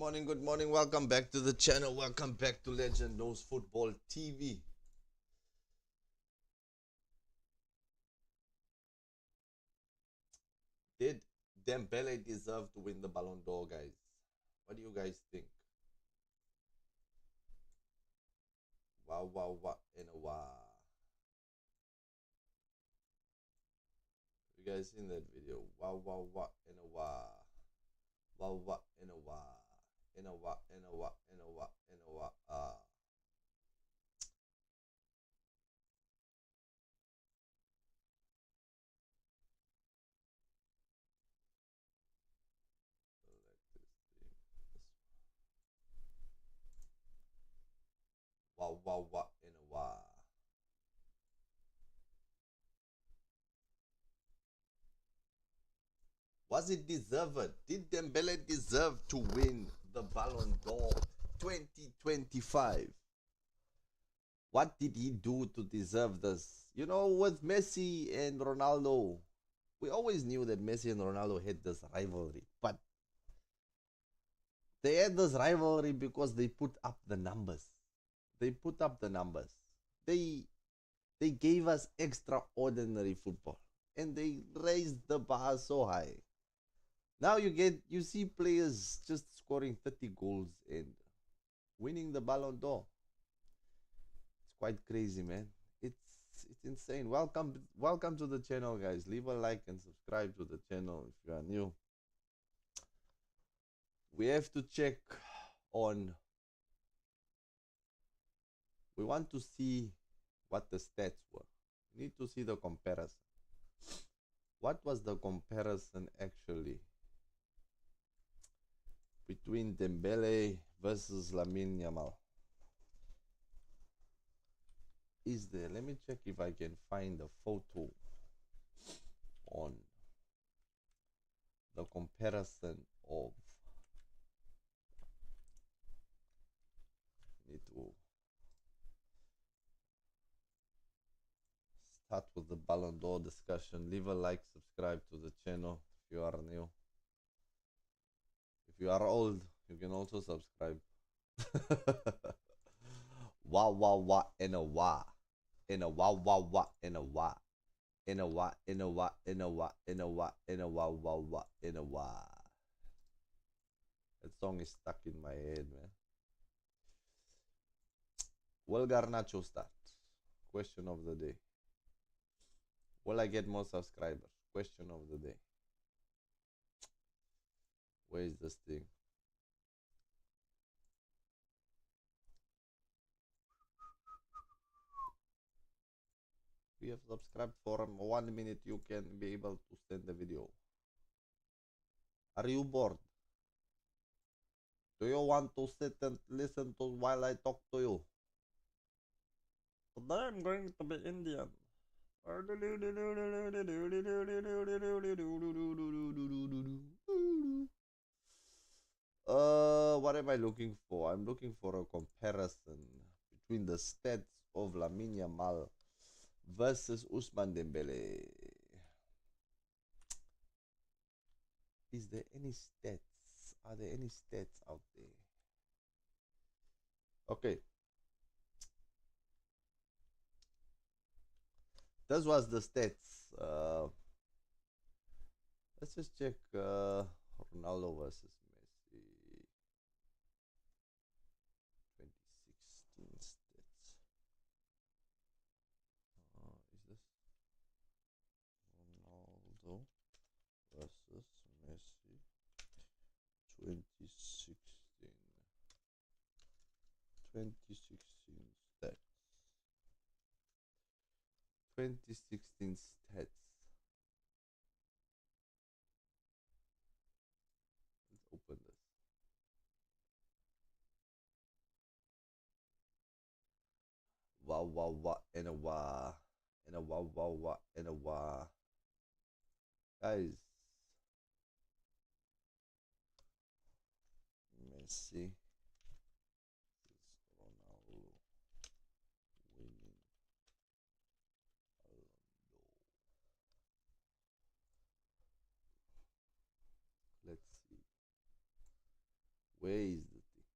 morning, good morning. Welcome back to the channel. Welcome back to Legend Knows Football TV. Did Dembele deserve to win the Ballon d'Or, guys? What do you guys think? Wow, wow, wow, and a wow. You guys seen that video? Wow, wow, wow, and a wow. Wow, wow, and a wow. And a wow, and a wow, and a wow, and a wow. Wow, wow, wow, and a wow. Was it deserved? Did Dembele deserve to win the Ballon d'Or 2025? What did he do to deserve this? You know, with Messi and Ronaldo, we always knew that Messi and Ronaldo had this rivalry, but they had this rivalry because they put up the numbers. They put up the numbers. They they gave us extraordinary football, and they raised the bar so high. Now you see players just scoring 30 goals and winning the Ballon d'Or. It's quite crazy, man. It's insane. Welcome to the channel, guys. Leave a like and subscribe to the channel if you are new. We have to check on. We want to see what the stats were. We need to see the comparison. What was the comparison actually between Dembele versus Lamine Yamal? Is there? Let me check if I can find a photo on the comparison of. Need to start with the Ballon d'Or discussion. Leave a like, subscribe to the channel if you are new. If you are old, you can also subscribe. Wow, wow, wow, and a wow. In a wow, wow, wow, in a wow. In a wow, in a wow, in a wow, in a wow, in a wow, wow, wow, in a wow. That song is stuck in my head, man. Will Garnacho start? Question of the day. Will I get more subscribers? Question of the day. Where is this thing? We have subscribed for 1 minute. You can be able to send the video. Are you bored? Do you want to sit and listen to while I talk to you? Today I'm going to be Indian. What am I looking for? I'm looking for a comparison between the stats of Lamine Yamal versus Ousmane Dembele. Is there any stats? Are there any stats out there? Okay. This was the stats. Let's just check Ronaldo versus Messi 2016 stats. Is this Ronaldo versus Messi 2016? 2016 stats. 2016 stats. Let's open this. Wow, wow, wow, and a wow. And a wow, wow, wow, and a wow. Guys, Messi is Ronaldo winning Ballon d'Or. Let's see. Where is the thing?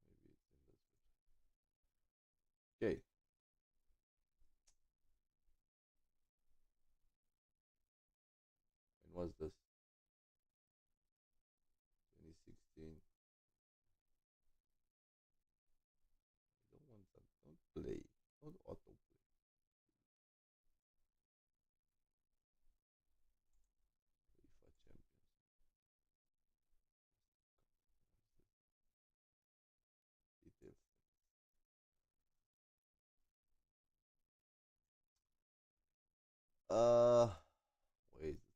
Maybe it's in this. Okay. When was this? 2016. I don't want that. Don't play. Don't autoplay. UEFA Champions. Details. Uh, where is this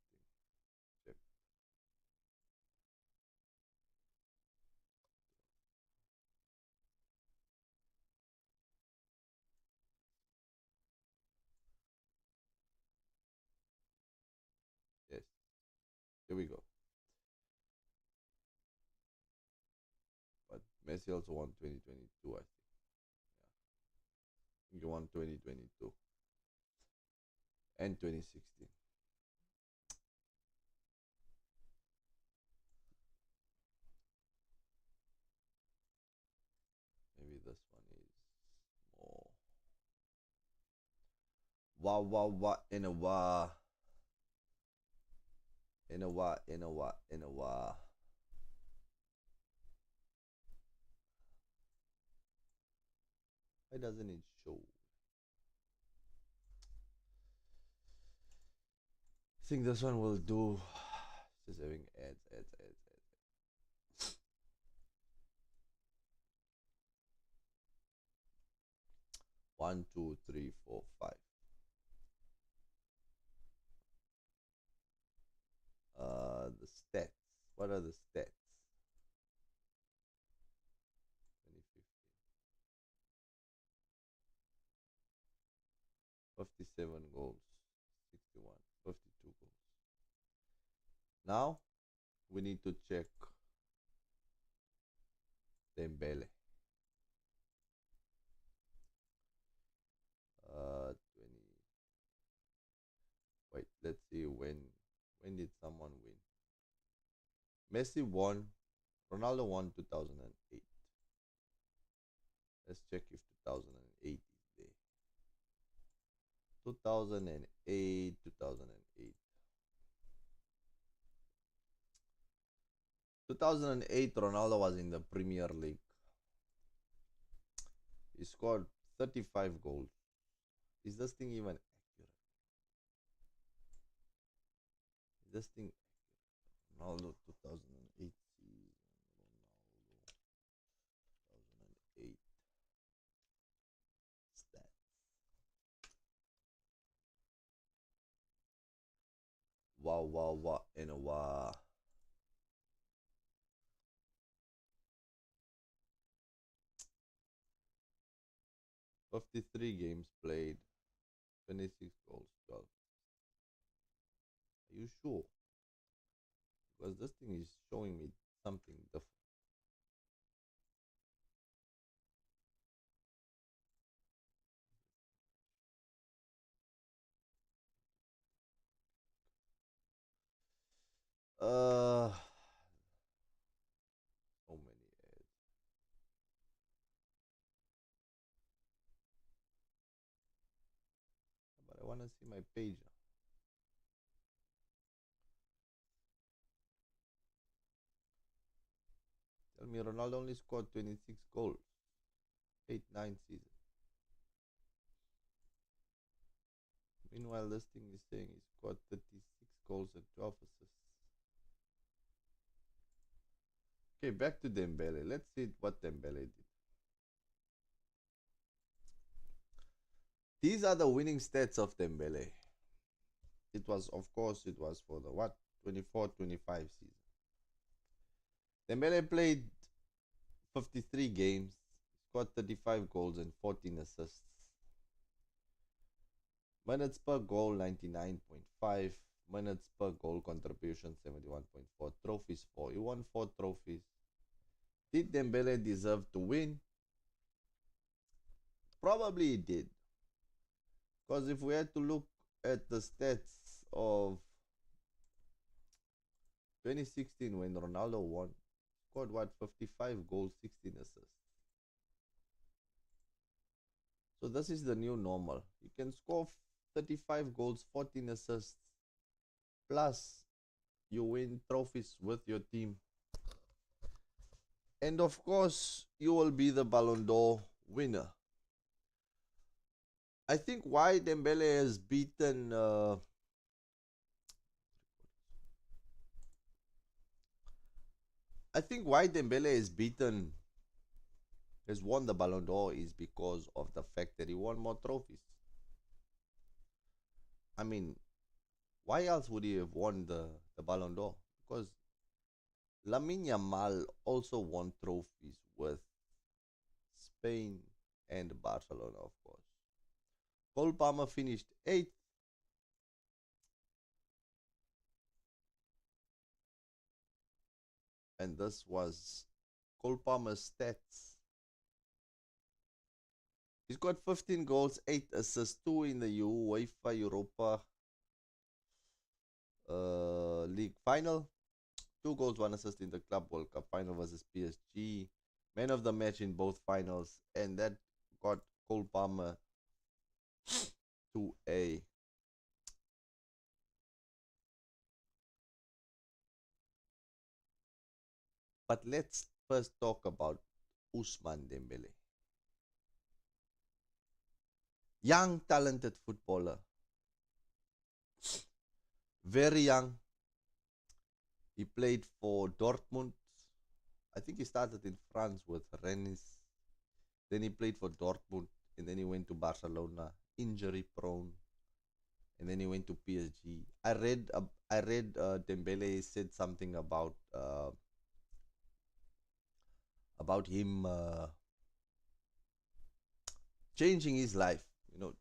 thing? Check. Yes. Here we go. But Messi also won 2022, I think. Yeah. He won 2022 and 2016. Maybe this one is more. Wah wah wah in a wah. In a wah, in a wah, in a wah. Why doesn't it show? I think this one will do. Just having ads. 1, 2, 3, 4, 5. The stats. What are the stats? 2015. 57 goals. 61. 52 goals. Now we need to check Dembele. 20. Wait, let's see when did someone win? Messi won. Ronaldo won 2008. Let's check if 2008 is there. 2008, 2008. 2008, Ronaldo was in the Premier League. He scored 35 goals. Is this thing even accurate? Is this thing accurate? Ronaldo 2008 season. Ronaldo 2008 stats. Wow, wow, wow, in a wow. 53 games played, 26 goals, 12. Are you sure? Because this thing is showing me something different. So many ads. But I want to see my page. Tell me, Ronaldo only scored 26 goals, 8, 9 seasons. Meanwhile, this thing is saying he scored 36 goals and 12 assists. Okay, back to Dembele. Let's see what Dembele did. These are the winning stats of Dembele. It was, of course, it was for the what? 24-25 season. Dembele played 53 games, scored 35 goals and 14 assists. Minutes per goal 99.5. Minutes per goal contribution 71.4. Trophies 4. He won 4 trophies. Did Dembele deserve to win? Probably he did. Because if we had to look at the stats of 2016 when Ronaldo won, scored what 55 goals, 16 assists. So this is the new normal. You can score 35 goals, 14 assists, plus you win trophies with your team. And of course, you will be the Ballon d'Or winner. I think why Dembele has beaten I think why Dembele has won the Ballon d'Or is because of the fact that he won more trophies. I mean, why else would he have won the Ballon d'Or? Because Lamine Yamal also won trophies with Spain and Barcelona, of course. Cole Palmer finished 8th. And this was Cole Palmer's stats. He's got 15 goals, 8 assists, 2 in the UEFA Europa League final, 2 goals, 1 assist in the Club World Cup final versus PSG. Man of the match in both finals, and that got Cole Palmer to a But let's first talk about Ousmane Dembele. Young, talented footballer. Very young. He played for Dortmund. I think he started in France with Rennes. Then he played for Dortmund, and then he went to Barcelona, injury prone, and then he went to PSG. I read Dembele said something about him changing his life,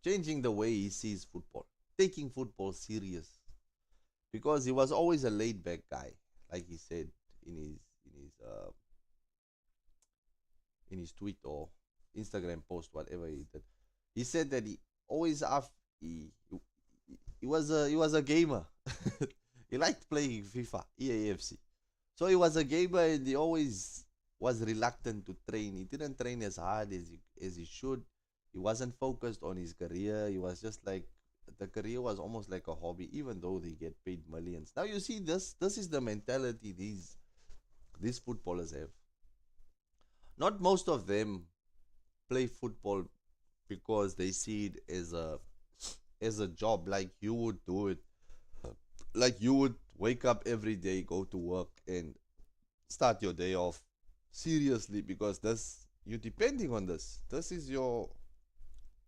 changing the way he sees football, taking football serious, because he was always a laid back guy, like he said in his in his uh, in his tweet or Instagram post, whatever he did. He said that he always after he was a gamer. He liked playing FIFA, EAFC. So he was a gamer, and he always was reluctant to train. He didn't train as hard as he should. He wasn't focused on his career. He was just like the career was almost like a hobby, even though they get paid millions. Now you see this. This is the mentality these footballers have. Not most of them play football because they see it as a job, like you would do it, like you would wake up every day, go to work, and start your day off seriously, because this you're depending on this. This is your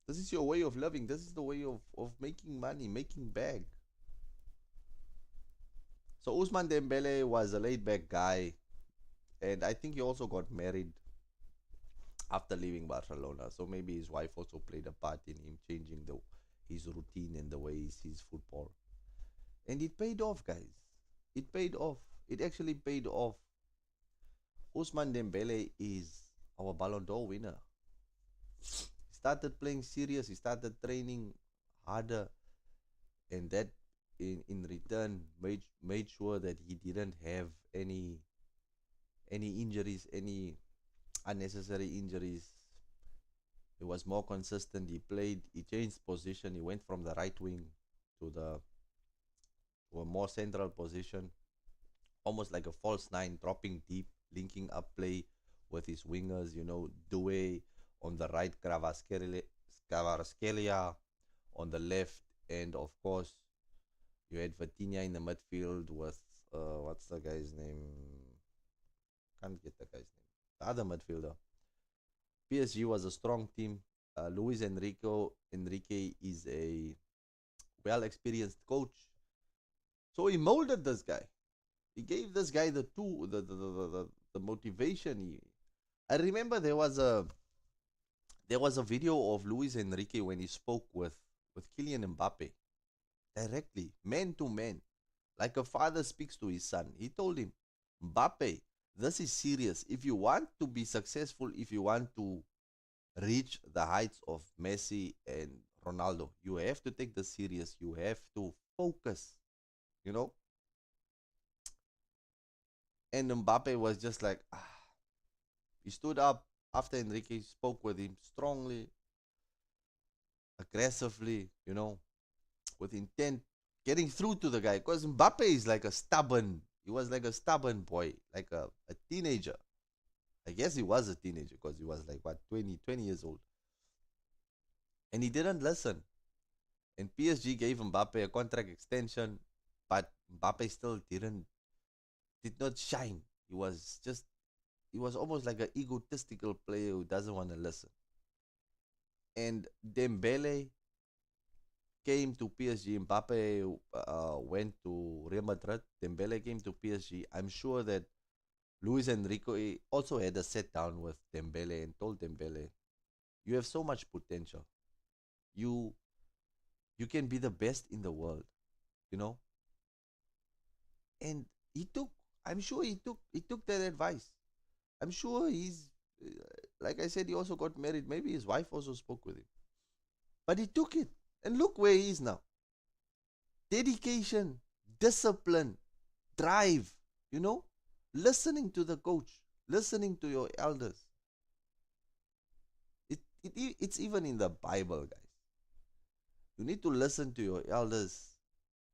way of living. This is the way of making money, making bag. So Usman Dembele was a laid back guy, and I think he also got married after leaving Barcelona. So maybe his wife also played a part in him changing his routine and the way he sees football. And it paid off, guys. It paid off. It actually paid off. Usman Dembele is our Ballon d'Or winner. He started playing serious. He started training harder, and that in return made sure that he didn't have any injuries, any unnecessary injuries. He was more consistent. He changed position. He went from the right wing to the to a more central position, almost like a false nine, dropping deep, linking up play with his wingers. Due on the right, Kvaratskhelia on the left, and of course you had Vitinha in the midfield with what's the guy's name? Can't get the guy's name. The other midfielder. PSG was a strong team. Luis Enrique is a well experienced coach, so he molded this guy. He gave this guy the motivation. I remember there was a video of Luis Enrique when he spoke with Kylian Mbappe directly, man to man, like a father speaks to his son. He told him, Mbappe, this is serious. If you want to be successful, if you want to reach the heights of Messi and Ronaldo, you have to take this serious. You have to focus. You know, And Mbappe was just like, ah. He stood up after Enrique spoke with him strongly, aggressively, with intent, getting through to the guy. Because Mbappe is like a stubborn, he was like a stubborn boy, like a teenager. I guess he was a teenager because he was like, what, 20 years old. And he didn't listen. And PSG gave Mbappe a contract extension, but Mbappe still did not shine. He was almost like an egotistical player who doesn't want to listen. And Dembele came to PSG. Mbappe went to Real Madrid. Dembele came to PSG. I'm sure that Luis Enrique also had a sit down with Dembele and told Dembele, "You have so much potential. You you can be the best in the world, you know." And he took. I'm sure he took that advice. I'm sure like I said, he also got married. Maybe his wife also spoke with him, but he took it. And look where he is now. Dedication, discipline, drive, you know, listening to the coach, listening to your elders. It's even in the Bible, guys. You need to listen to your elders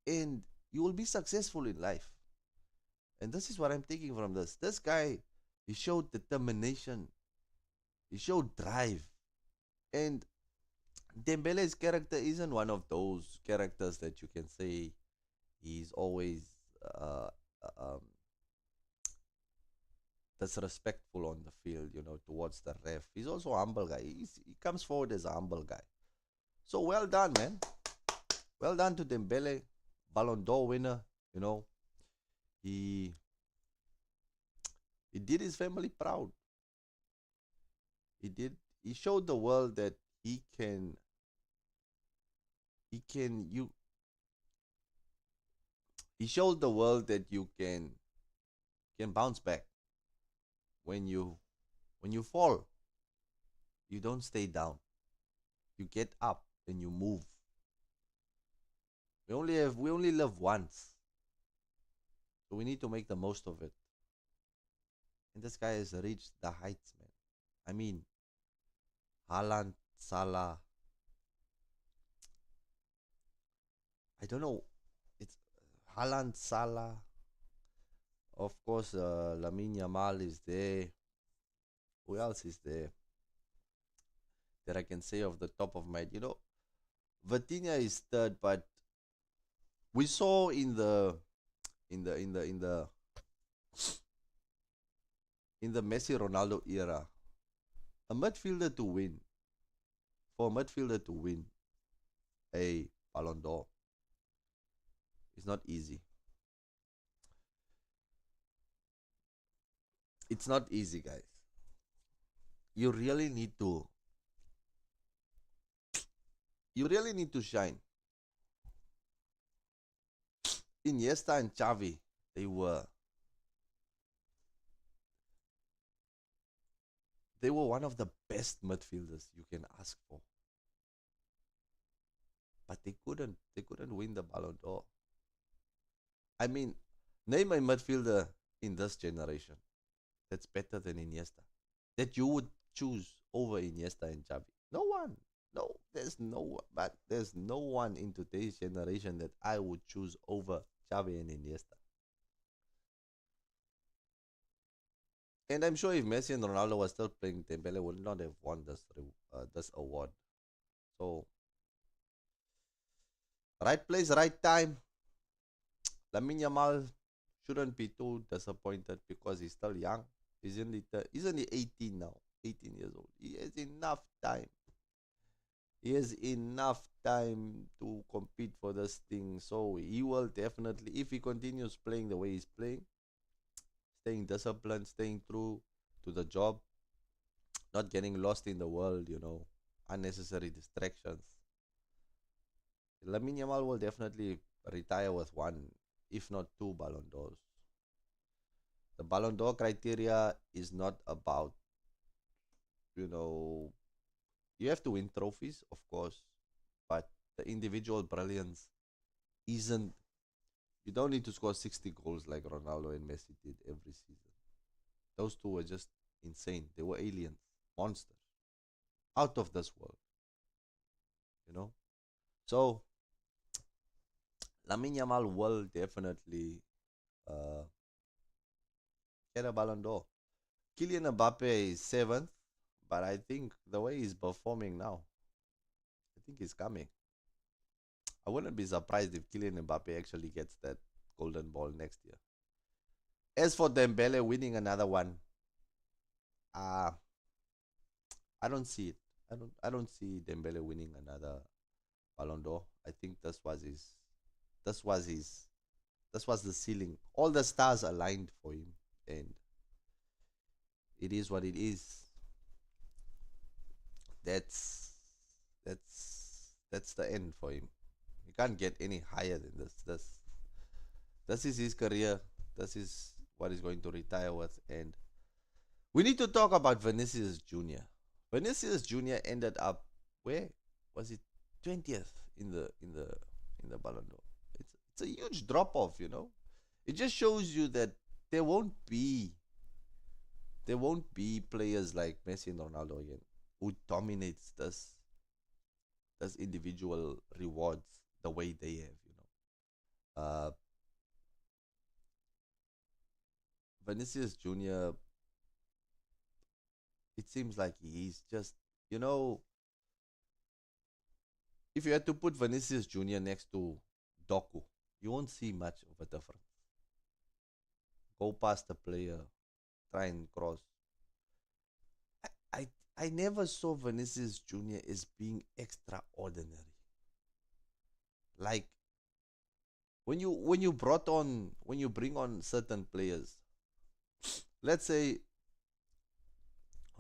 and you will be successful in life. And this is what I'm taking from this. This guy, he showed determination, he showed drive. And Dembele's character isn't one of those characters that you can say he's always uh, um, disrespectful on the field, towards the ref. He's also a humble guy. He comes forward as a humble guy. So well done, man. Well done to Dembele, Ballon d'Or winner. You know, he he did his family proud. He did. He showed the world that he can. He can. You. He showed the world that you can bounce back when you fall. You don't stay down. You get up and you move. We only live once, so we need to make the most of it. And this guy has reached the heights, man. I mean, Haaland, Salah. I don't know. It's Haaland, Salah. Of course, Lamine Yamal is there. Who else is there that I can say off the top of my head? Vitinha is third, but we saw in the Messi Ronaldo era, a midfielder to win for a midfielder to win a Ballon d'Or is not easy. It's not easy, guys. You really need to. You really need to shine. Iniesta and Xavi, they were they were one of the best midfielders you can ask for, but they couldn't win the Ballon d'Or. I mean, name a midfielder in this generation that's better than Iniesta that you would choose over Iniesta and Xavi. No one. No, there's no one. But there's no one in today's generation that I would choose over Xavi and Iniesta. And I'm sure if Messi and Ronaldo were still playing, Dembele would not have won this award. So, right place, right time. Lamine Yamal shouldn't be too disappointed because he's still young. He's only 18 now, 18 years old. He has enough time. He has enough time to compete for this thing. So he will definitely, if he continues playing the way he's playing, staying disciplined, staying true to the job, not getting lost in the world, unnecessary distractions. Lamine Yamal will definitely retire with one, if not two Ballon d'Ors. The Ballon d'Or criteria is not about, you know, you have to win trophies, of course, but the individual brilliance isn't, You don't need to score 60 goals like Ronaldo and Messi did every season. Those two were just insane. They were aliens, monsters, out of this world, you know? So, Lamine Yamal will definitely uh, get a Ballon d'Or. Kylian Mbappe is seventh, but I think the way he's performing now, I think he's coming. I wouldn't be surprised if Kylian Mbappe actually gets that golden ball next year. As for Dembele winning another one, uh I don't see it. I don't see Dembele winning another Ballon d'Or. I think this was his this was the ceiling. All the stars aligned for him, and it is what it is. That's that's the end for him. He can't get any higher than this. This is his career. This is what he's going to retire with. And we need to talk about Vinicius Jr. Vinicius Jr. ended up where was it 20th in the Ballon d'Or. It's a huge drop off, you know. It just shows you that there won't be there won't be players like Messi and Ronaldo again who dominates this individual rewards the way they have, you know. Vinicius Jr. It seems like he's just, you know, if you had to put Vinicius Jr. next to Doku, you won't see much of a difference. Go past the player, try and cross. I I never saw Vinicius Jr. as being extraordinary. Like when you bring on certain players, let's say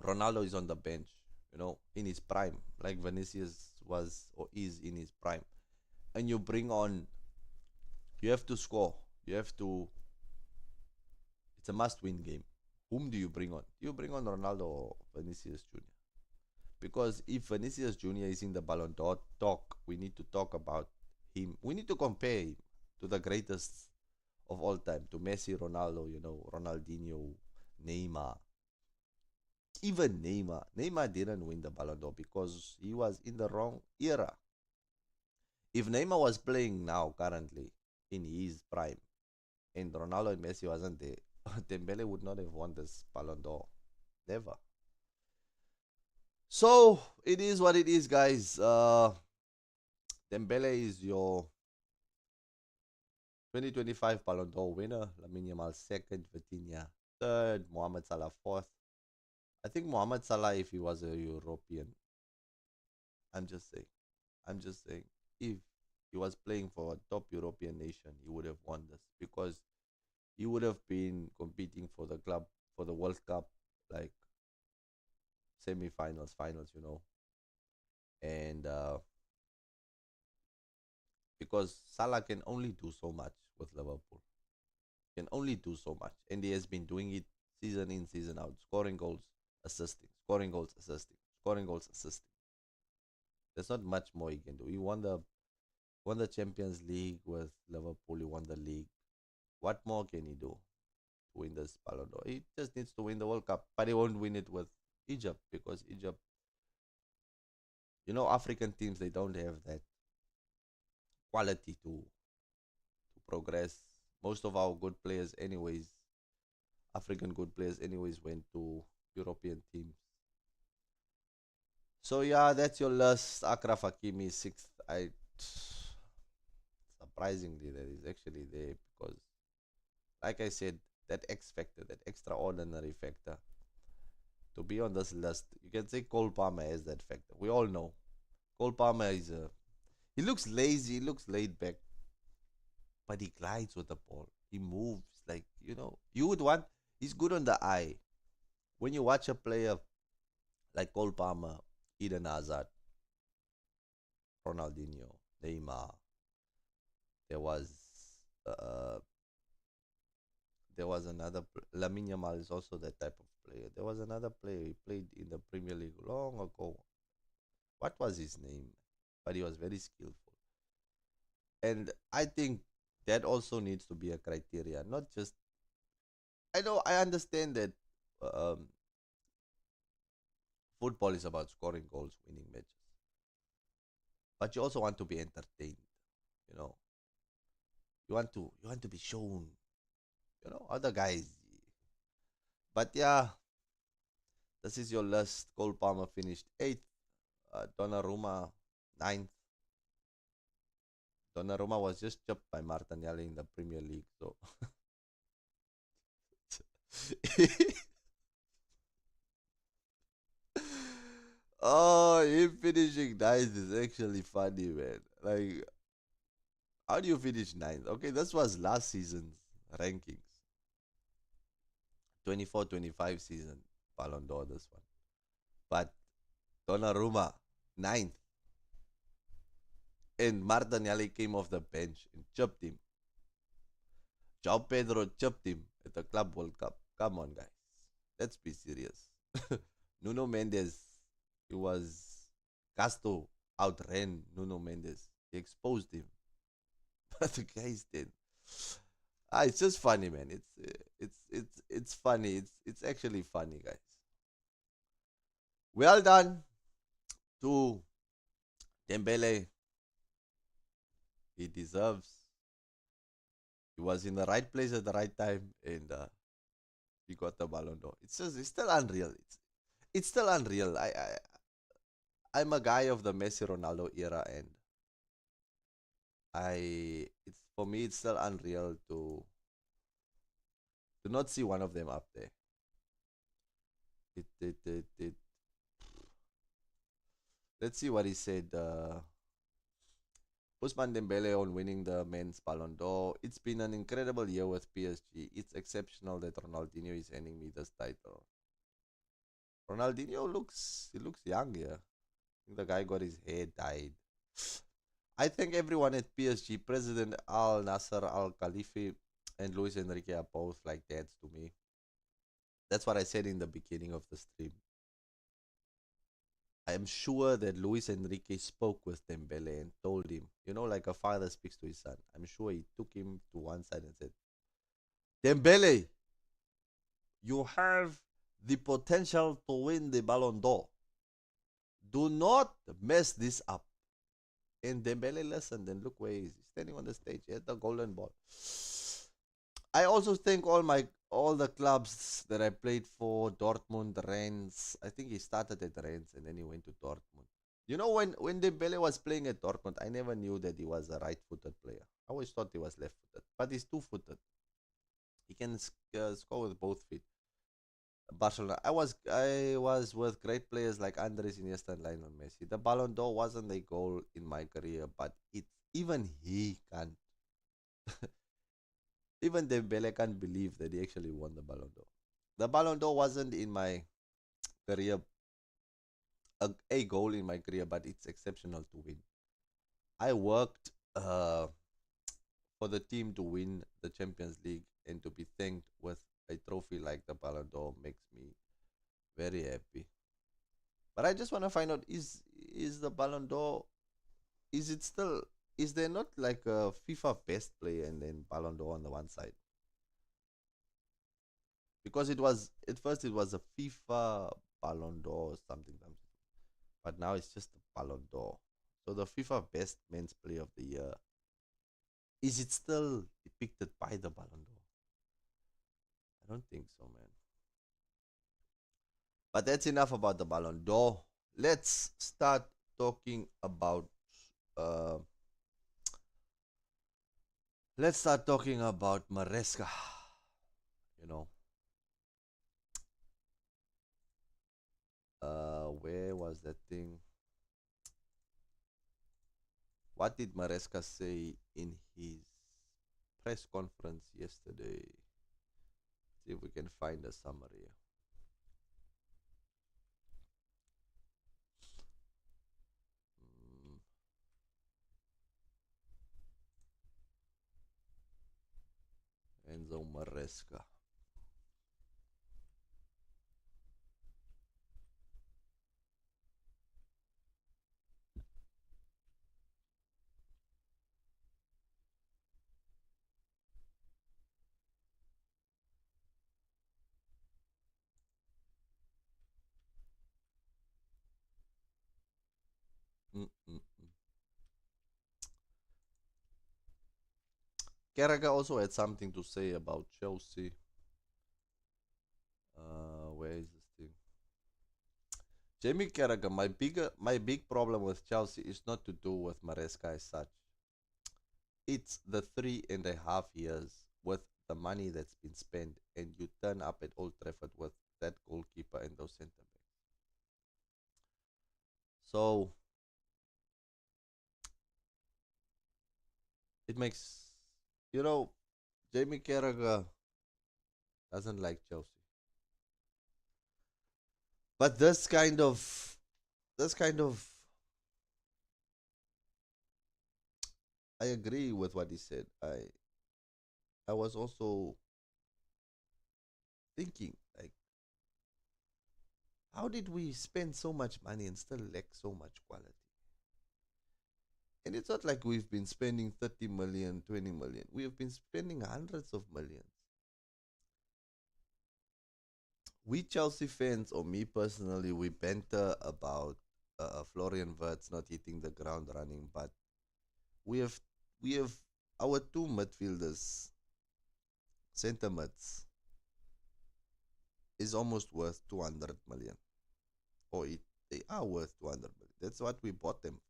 Ronaldo is on the bench, you know, in his prime, like Vinicius was or is in his prime, and you bring on, you have to score, you have to. It's a must-win game. Whom do you bring on? You bring on Ronaldo or Vinicius Jr. Because if Vinicius Jr. is in the Ballon d'Or talk, we need to talk about him. We need to compare him to the greatest of all time, to Messi, Ronaldo, you know, Ronaldinho, Neymar. Even Neymar. Neymar didn't win the Ballon d'Or because he was in the wrong era. If Neymar was playing now, currently, in his prime, and Ronaldo and Messi wasn't there, Dembele would not have won this Ballon d'Or. Never. So it is what it is, guys. Dembele is your 2025 Ballon d'Or winner. Lamine Yamal second, Vitinha third, Mohamed Salah fourth. I think Mohamed Salah, if he was a European, I'm just saying, I'm just saying, if he was playing for a top European nation, he would have won this because he would have been competing for the club for the World Cup, like semi-finals, finals, you know, and because Salah can only do so much with Liverpool, can only do so much, and he has been doing it season in, season out, scoring goals, assisting, scoring goals, assisting, scoring goals, assisting. There's not much more he can do. He won the Champions League with Liverpool. He won the league. What more can he do to win this Ballon d'Or? He just needs to win the World Cup, but he won't win it with Egypt because Egypt, you know, African teams, they don't have that quality to progress. Most of our good players, anyways, African good players, anyways, went to European teams. So yeah, that's your list. Akraf Hakimi sixth. I surprisingly that is actually there because, like I said, that X factor, that extraordinary factor, to be on this list. You can say Cole Palmer has that factor. We all know Cole Palmer is a. He looks lazy. He looks laid back, but he glides with the ball. He moves like, you know. You would want. He's good on the eye. When you watch a player like Cole Palmer, Eden Hazard, Ronaldinho, Neymar, there was uh, there was another Lamine Yamal is also that type of player. There was another player he played in the Premier League long ago. What was his name? But he was very skillful. And I think That also needs to be a criteria, not just. I know, I understand that um, football is about scoring goals, winning matches, but you also want to be entertained. You know, you want to be shown. Other guys. But yeah, this is your list. Cole Palmer finished eighth. Donnarumma ninth. Donnarumma was just chopped by Martinelli in the Premier League. So, oh, him finishing ninth is actually funny, man. Like, how do you finish ninth? Okay, this was last season's rankings. 24-25 season Ballon d'Or, this one. But Donnarumma, ninth. And Martinelli came off the bench and chopped him. João Pedro chopped him at the Club World Cup. Come on, guys. Let's be serious. Nuno Mendes, he was Castro outran Nuno Mendes. He exposed him. But the guys did. It's just funny, man. It's funny. It's actually funny, guys. Well done to Dembele. He deserves. He was in the right place at the right time, and he got the Ballon d'Or. It's still unreal. It's still unreal. I'm a guy of the Messi Ronaldo era, and it's for me it's still unreal to not see one of them up there. It Let's see what he said. Ousmane Dembele on winning the men's Ballon d'Or. It's been an incredible year with PSG. It's exceptional that Ronaldinho is handing me this title. Ronaldinho looks young here. I think the guy got his hair dyed. I think everyone at PSG, President Al Nasser Al Khalifi and Luis Enrique are both like dads to me. That's what I said in the beginning of the stream. I am sure that Luis Enrique spoke with Dembele and told him, like a father speaks to his son. I'm sure he took him to one side and said, Dembele, you have the potential to win the Ballon d'Or. Do not mess this up. And Dembele listened, and look where he is. He's standing on the stage. He had the golden ball. I also thank all the clubs that I played for. Dortmund, Rennes. I think he started at Rennes and then he went to Dortmund. When Dembele was playing at Dortmund, I never knew that he was a right-footed player. I always thought he was left-footed, but he's two-footed. He can score with both feet. Barcelona. I was with great players like Andres Iniesta and Lionel Messi. The Ballon d'Or wasn't a goal in my career, but even he can't. Even Dembele can't believe that he actually won the Ballon d'Or. The Ballon d'Or wasn't in my career a goal in my career, but it's exceptional to win. I worked for the team to win the Champions League and to be thanked with a trophy like the Ballon d'Or makes me very happy. But I just want to find out is the Ballon d'Or is there not like a FIFA best player and then Ballon d'Or on the one side? Because it was at first it was a FIFA Ballon d'Or or something, but now it's just a Ballon d'Or. So the FIFA best men's player of the year, is it still depicted by the Ballon d'Or? I don't think so, man. But that's enough about the Ballon d'Or. Let's start talking about uh, Maresca. You know, where was that thing? What did Maresca say in his press conference yesterday? See if we can find a summary. Enzo Maresca. Mm-mm-mm. Carragher also had something to say about Chelsea. Where is this thing? Jamie Carragher, my big problem with Chelsea is not to do with Maresca as such. It's the 3.5 years with the money that's been spent, and you turn up at Old Trafford with that goalkeeper and those centre backs. So it makes, you know, Jamie Carragher doesn't like Chelsea. But this kind of, I agree with what he said. I was also thinking, like, how did we spend so much money and still lack so much quality? And it's not like we've been spending 30 million, 20 million. We have been spending hundreds of millions. We Chelsea fans, or me personally, we banter about Florian Wirtz not hitting the ground running, but we have we have our two midfielders, centre mids, is almost worth 200 million, or they are worth 200 million. That's what we bought them for.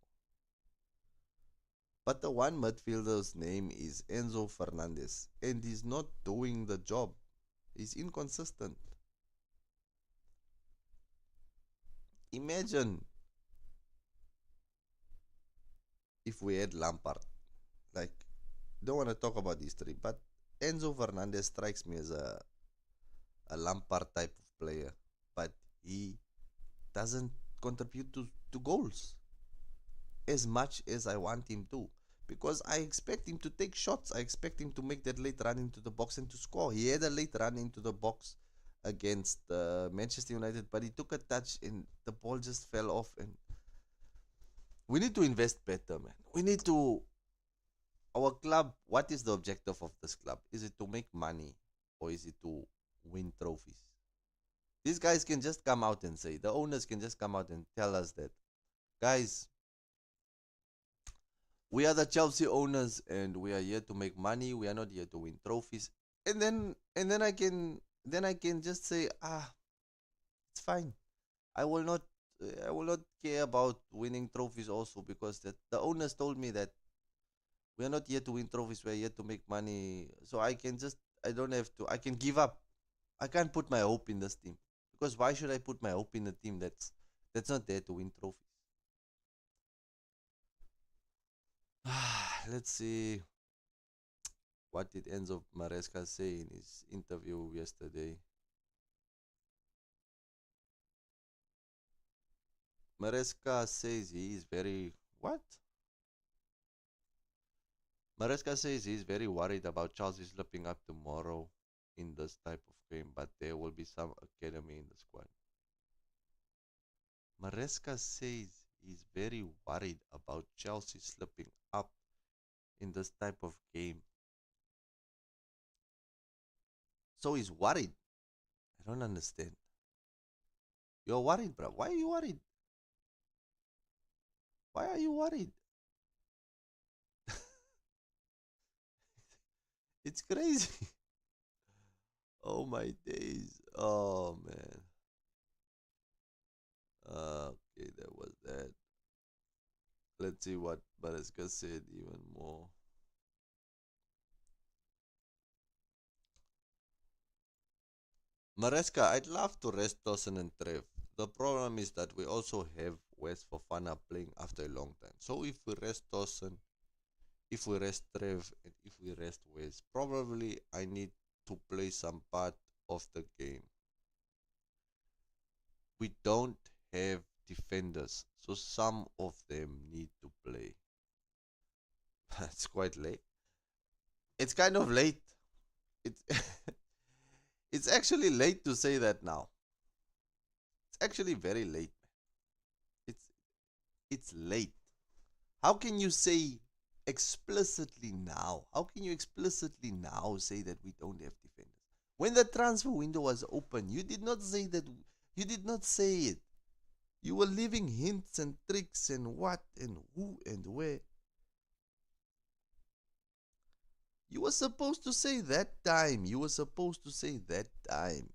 But the one midfielder's name is Enzo Fernandez, and he's not doing the job. He's inconsistent. Imagine if we had Lampard. Like, don't want to talk about history, but Enzo Fernandez strikes me as a Lampard type of player, but he doesn't contribute to goals as much as I want him to. Because I expect him to take shots. I expect him to make that late run into the box and to score. He had a late run into the box against Manchester United, but he took a touch and the ball just fell off. And we need to invest better, man. We need to. Our club, what is the objective of this club? Is it to make money or is it to win trophies? These guys can just come out and say, the owners can just come out and tell us that, guys, we are the Chelsea owners and we are here to make money. We are not here to win trophies. And then I can just say, it's fine. I will not I will not care about winning trophies also, because the owners told me that we are not here to win trophies, we are here to make money. So I don't have to, I can give up. I can't put my hope in this team. Because why should I put my hope in a team that's not there to win trophies? Let's see, what did Enzo Maresca say in his interview yesterday. Maresca says he is very what? Maresca says he's very worried about Chelsea slipping up tomorrow in this type of game, but there will be some academy in the squad. Maresca says he's very worried about Chelsea slipping up in this type of game. So he's worried. I don't understand. You're worried, bro. Why are you worried? Why are you worried? It's crazy. Oh my days. Oh man. Okay, that was that. Let's see what Maresca said even more. Maresca, I'd love to rest Dawson and Trev. The problem is that we also have West Fofana playing after a long time. So if we rest Dawson, if we rest Trev, and if we rest West, probably I need to play some part of the game. We don't have defenders, so some of them need to play. It's quite late. It's kind of late. It's it's actually late to say that now. It's actually very late. It's it's late. How can you say explicitly now? How can you explicitly now say that we don't have defenders? When the transfer window was open, you did not say that. You did not say it. You were leaving hints and tricks and what and who and where. You were supposed to say that time. You were supposed to say that time.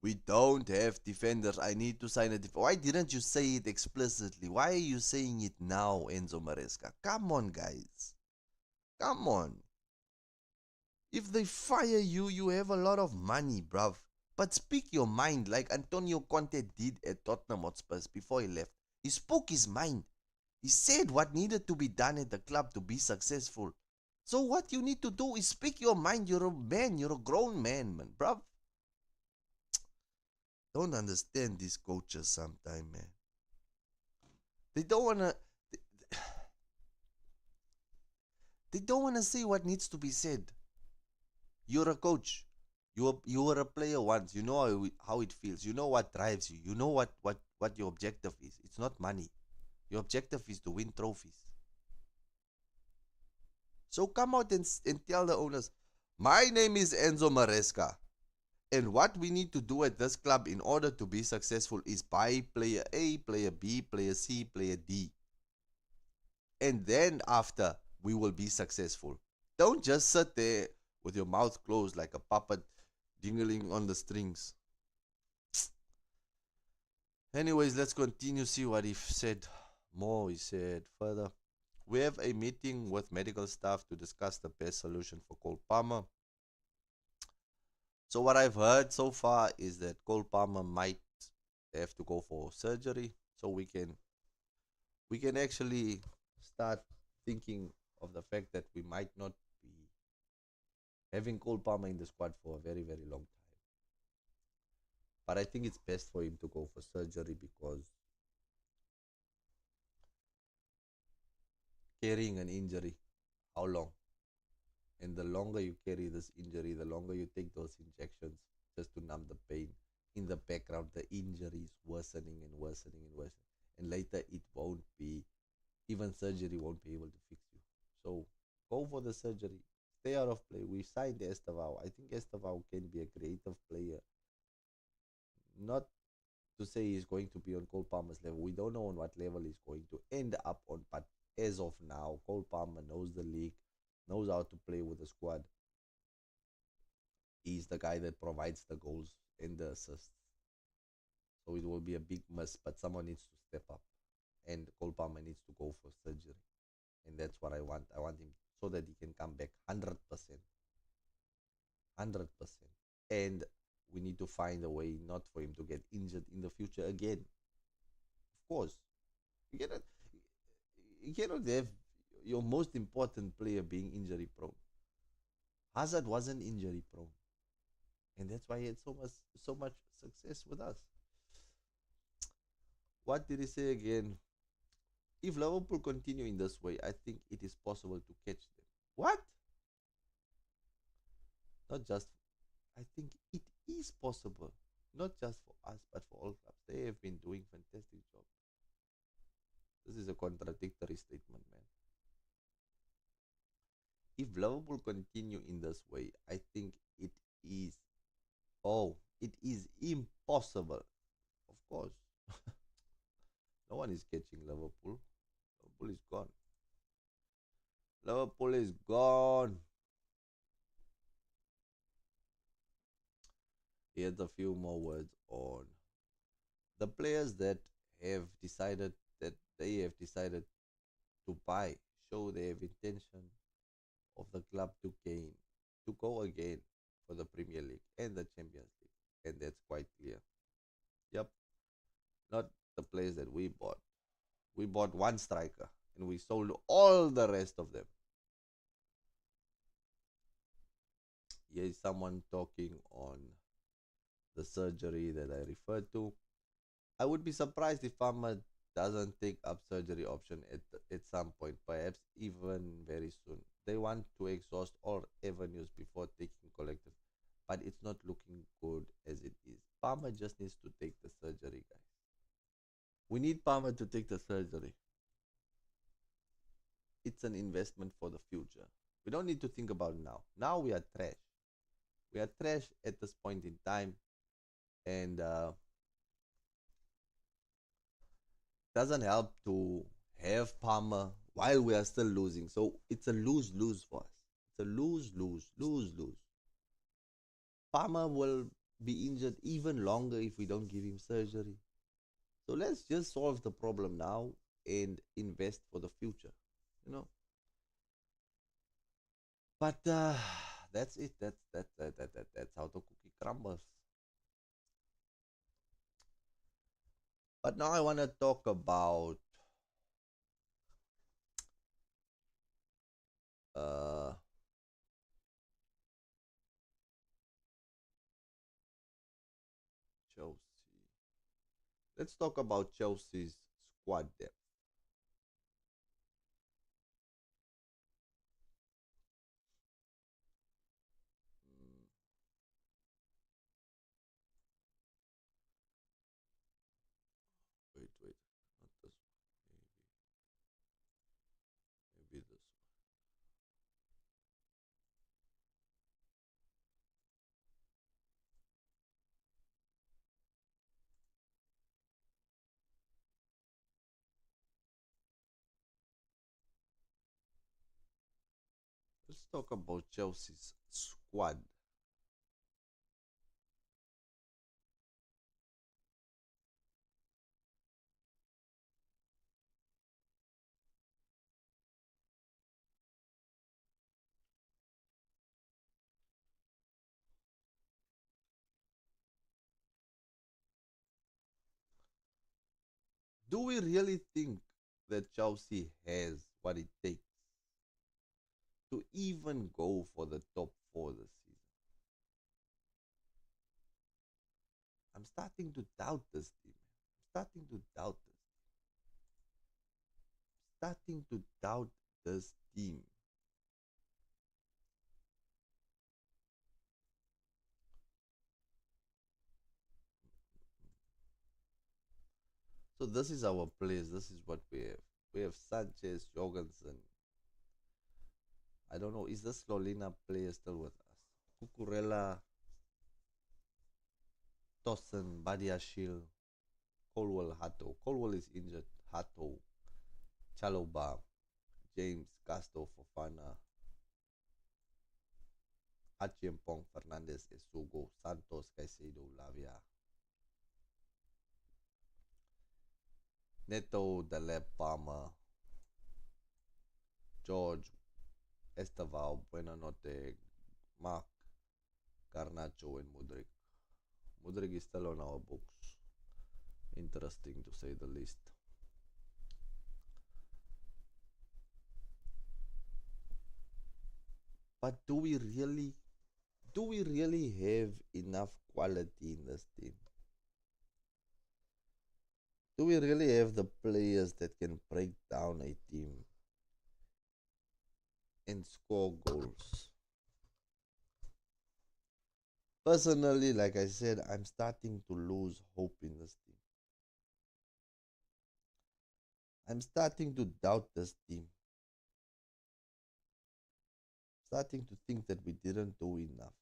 We don't have defenders. I need to sign a defender. Why didn't you say it explicitly? Why are you saying it now, Enzo Maresca? Come on, guys. Come on. If they fire you, you have a lot of money, bruv. But speak your mind like Antonio Conte did at Tottenham Hotspurs before he left. He spoke his mind. He said what needed to be done at the club to be successful. So what you need to do is speak your mind. You're a man. You're a grown man, bruv. Don't understand these coaches sometimes, man. They don't wanna. They don't wanna say what needs to be said. You're a coach. You were a player once. You know how it feels. You know what drives you. You know what your objective is. It's not money. Your objective is to win trophies. So come out and tell the owners, my name is Enzo Maresca. And what we need to do at this club in order to be successful is buy player A, player B, player C, player D. And then after, we will be successful. Don't just sit there with your mouth closed like a puppet dingling on the strings. Anyways, let's continue, see what he said more. He said further, we have a meeting with medical staff to discuss the best solution for Cole Palmer. So what I've heard so far is that Cole Palmer might have to go for surgery, so we can actually start thinking of the fact that we might not be having Cole Palmer in the squad for a very, very long time. But I think it's best for him to go for surgery because carrying an injury, how long? And the longer you carry this injury, the longer you take those injections just to numb the pain. In the background, the injury is worsening and worsening and worsening. And later, it won't be, even surgery won't be able to fix you. So go for the surgery. Stay out of play. We signed Estevao. I think Estevao can be a creative player. Not to say he's going to be on Cole Palmer's level. We don't know on what level he's going to end up on. But as of now, Cole Palmer knows the league, knows how to play with the squad. He's the guy that provides the goals and the assists. So it will be a big miss, but someone needs to step up. And Cole Palmer needs to go for surgery. And that's what I want. I want him so that he can come back 100%. 100%. And we need to find a way not for him to get injured in the future again. Of course. You cannot have your most important player being injury prone. Hazard wasn't injury prone. And that's why he had so much success with us. What did he say again? If Liverpool continue in this way, I think it is possible to catch them. What? Not just, I think it is possible. Not just for us, but for all clubs. They have been doing fantastic job. This is a contradictory statement, man. If Liverpool continue in this way, I think it is, it is impossible. Of course. No one is catching Liverpool. Liverpool is gone. Liverpool is gone. Here's a few more words on the players that have decided to buy, show they have intention of the club to go again for the Premier League and the Champions League. And that's quite clear. Yep. Not the players that we bought. We bought one striker and we sold all the rest of them. Here is someone talking on the surgery that I referred to. I would be surprised if Palmer doesn't take up surgery option at some point, perhaps even very soon. They want to exhaust all avenues before taking collective, but it's not looking good as it is. Palmer just needs to take the surgery, guys. We need Palmer to take the surgery. It's an investment for the future. We don't need to think about it now. Now we are trash. We are trash at this point in time. And Doesn't help to have Palmer while we are still losing. So it's a lose lose for us. It's a lose lose lose lose. Palmer will be injured even longer if we don't give him surgery. So let's just solve the problem now and invest for the future. You know. But that's it. That's how the cookie crumbles. But now I want to talk about uh, Chelsea. Let's talk about Chelsea's squad depth. Mm, wait, not this one. Maybe this one. Let's talk about Chelsea's squad. Do we really think that Chelsea has what it takes to even go for the top four this season? I'm starting to doubt this team. I'm starting to doubt this. Starting to doubt this team. So this is our players. This is what we have. We have Sanchez, Jorgensen. I don't know. Is this Lolina player still with us? Cucurella, Tossen, Badiashil, Colwell, Hato. Colwell is injured. Hato, Chaloba, James, Casto, Fofana, Achiempong, Fernandez, Esugo, Santos, Caicedo, Lavia, Neto, Delep, Palmer, George, Esteval, Buenanote, Mark, Garnacho, and Mudrik. Mudrik is still on our books. Interesting to say the least. But do we really have enough quality in this team? Do we really have the players that can break down a team and score goals? Personally, like I said, I'm starting to lose hope in this team. I'm starting to doubt this team. Starting to think that we didn't do enough.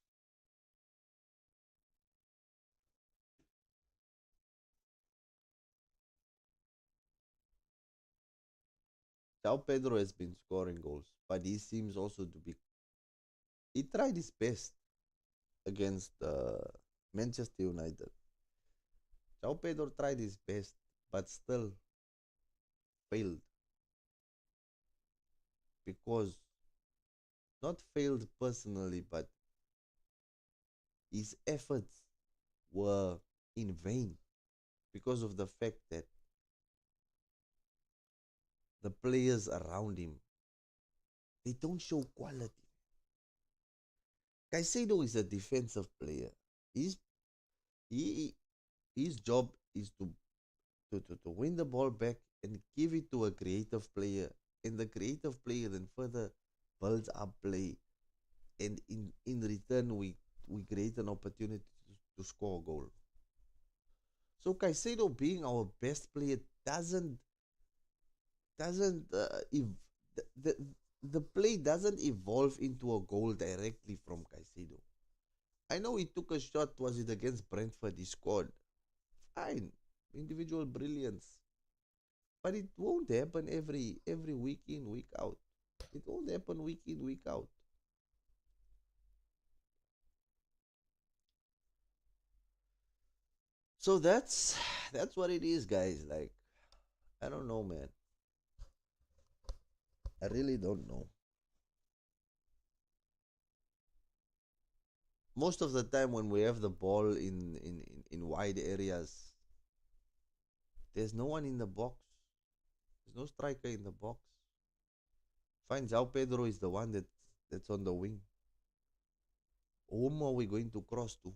João Pedro has been scoring goals, but he seems also to be. He tried his best against Manchester United. João Pedro tried his best, but still failed because not failed personally, but his efforts were in vain because of the fact that the players around him they don't show quality. Caicedo is a defensive player. His he his job is to win the ball back and give it to a creative player, and the creative player then further builds up play, and in return we create an opportunity to score a goal. So Caicedo being our best player doesn't the, the play doesn't evolve into a goal directly from Caicedo. I know he took a shot. Was it against Brentford? He scored. Fine, individual brilliance. But it won't happen every week in, week out. It won't happen week in, week out. So that's what it is, guys. Like, I don't know, man. I really don't know. Most of the time when we have the ball in wide areas, there's no one in the box. There's no striker in the box. Fine, Jao Pedro is the one that's on the wing. Whom are we going to cross to?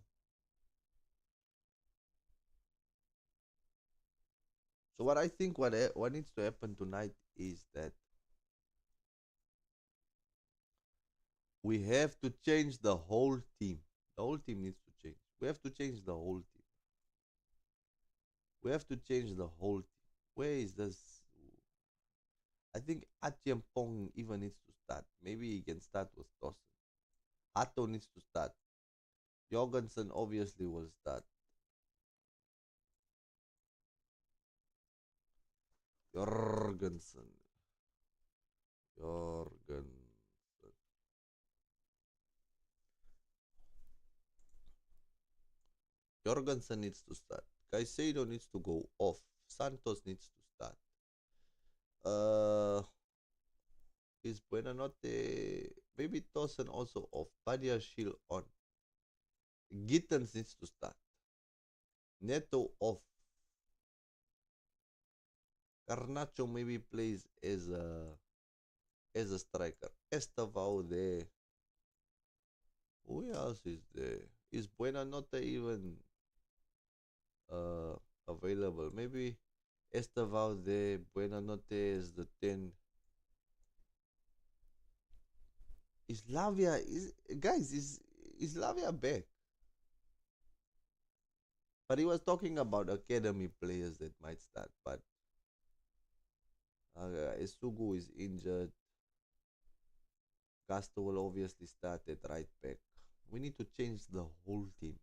So what I think what needs to happen tonight is that we have to change the whole team. The whole team needs to change. We have to change the whole team. We have to change the whole team. Where is this? I think Pong even needs to start. Maybe he can start with Dawson. Hato needs to start. Jorgensen obviously will start. Jorgensen. Jorgensen. Jorgensen needs to start. Caicedo needs to go off. Santos needs to start. Uh, is Buenanote maybe Dawson also off? Badia Shield on. Gittens needs to start. Neto off. Garnacho maybe plays as a striker. Estavao there. Who else is there? Is Buenanote even uh available? Maybe Estavao there. Buenanote is the 10. Is Lavia is guys is Lavia back? But he was talking about academy players that might start. But Esugu is injured. Castro will obviously start at right back. We need to change the whole team.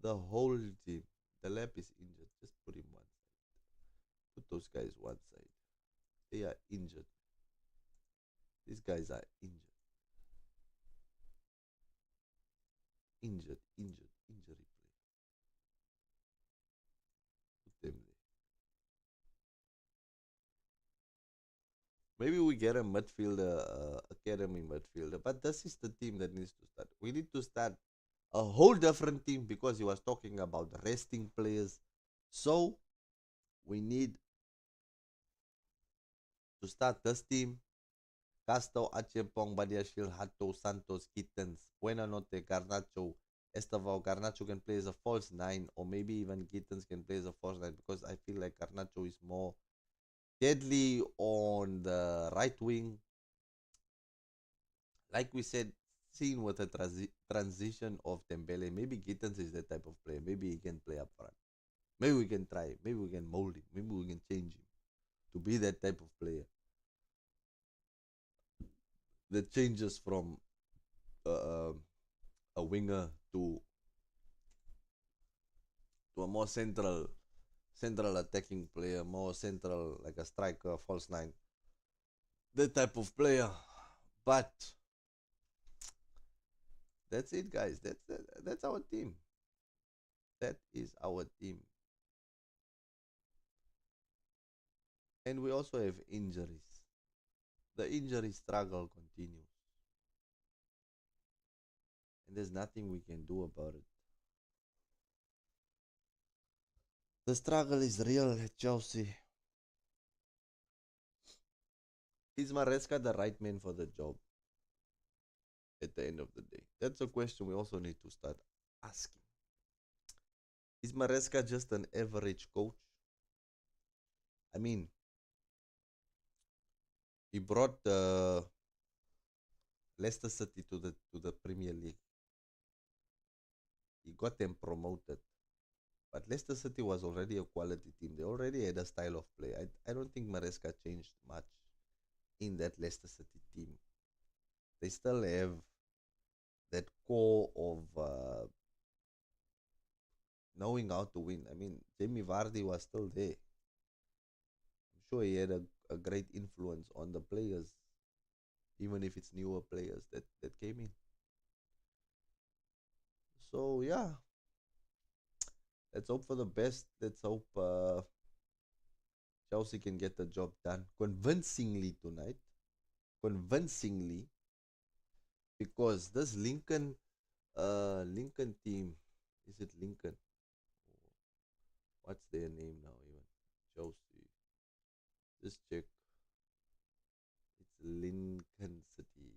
The whole team. The lap is injured. Just put him one side. Put those guys one side. They are injured. These guys are injured. Injured, injured, injury play. Put them there. Maybe we get a midfielder, academy midfielder. But this is the team that needs to start. We need to start a whole different team because he was talking about resting players. So we need to start this team. Castro, Achepong, Badiashil, Hato, Santos, Gittens, Buenanote, Garnacho, Estavao. Garnacho can play as a false nine, or maybe even Gittens can play as a false nine because I feel like Garnacho is more deadly on the right wing. Like we said, seen with the transition of Dembele, maybe Gittens is that type of player. Maybe he can play up front. Maybe we can try. Maybe we can mold him. Maybe we can change him to be that type of player that changes from uh, um, a winger to a more central attacking player, more central like a striker, false nine, that type of player. But that's it, guys. That's our team. That is our team, and we also have injuries. The injury struggle continues, and there's nothing we can do about it. The struggle is real at Chelsea. Is Maresca the right man for the job at the end of the day? That's a question we also need to start asking. Is Maresca just an average coach? I mean, he brought Leicester City to the Premier League. He got them promoted. But Leicester City was already a quality team. They already had a style of play. I don't think Maresca changed much in that Leicester City team. They still have that core of knowing how to win. I mean, Jamie Vardy was still there. sure he had a great influence on the players, even if it's newer players that came in. So yeah, let's hope for the best. Let's hope Chelsea can get the job done convincingly tonight. Convincingly, because this Lincoln team, is it Lincoln? What's their name now even? Chelsea. Just check. It's Lincoln City.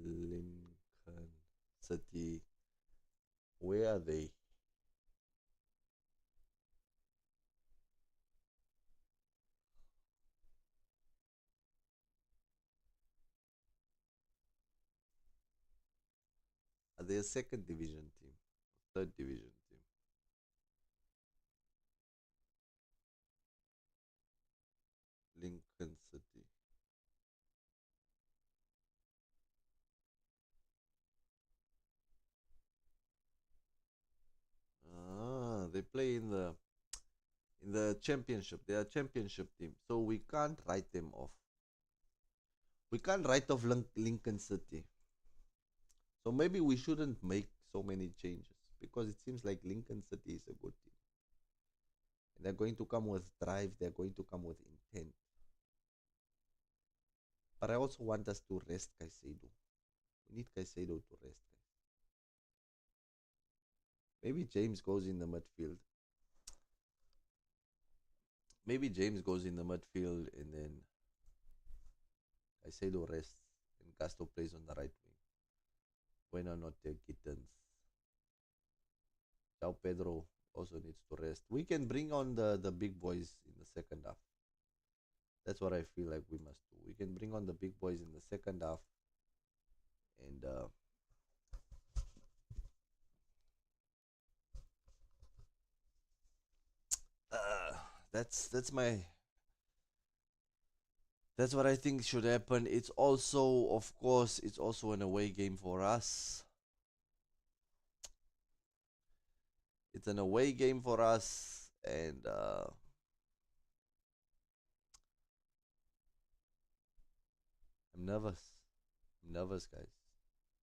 Lincoln City. Where are they? Are they a second division team? Third division team? Lincoln City. Ah, they play in the championship. They are a championship team, so we can't write them off. We can't write off Lincoln City. So maybe we shouldn't make so many changes because it seems like Lincoln City is a good team. And they're going to come with drive. They're going to come with intent. But I also want us to rest Caicedo. We need Caicedo to rest. Maybe James goes in the midfield. Maybe James goes in the midfield and then Caicedo rests and Castro plays on the right wing. When are not their kittens? João Pedro also needs to rest. We can bring on the big boys in the second half. That's what I feel like we must do. We can bring on the big boys in the second half, and uh, that's my that's what I think should happen. It's also, of course, it's also an away game for us. It's an away game for us, and I'm nervous. I'm nervous, guys.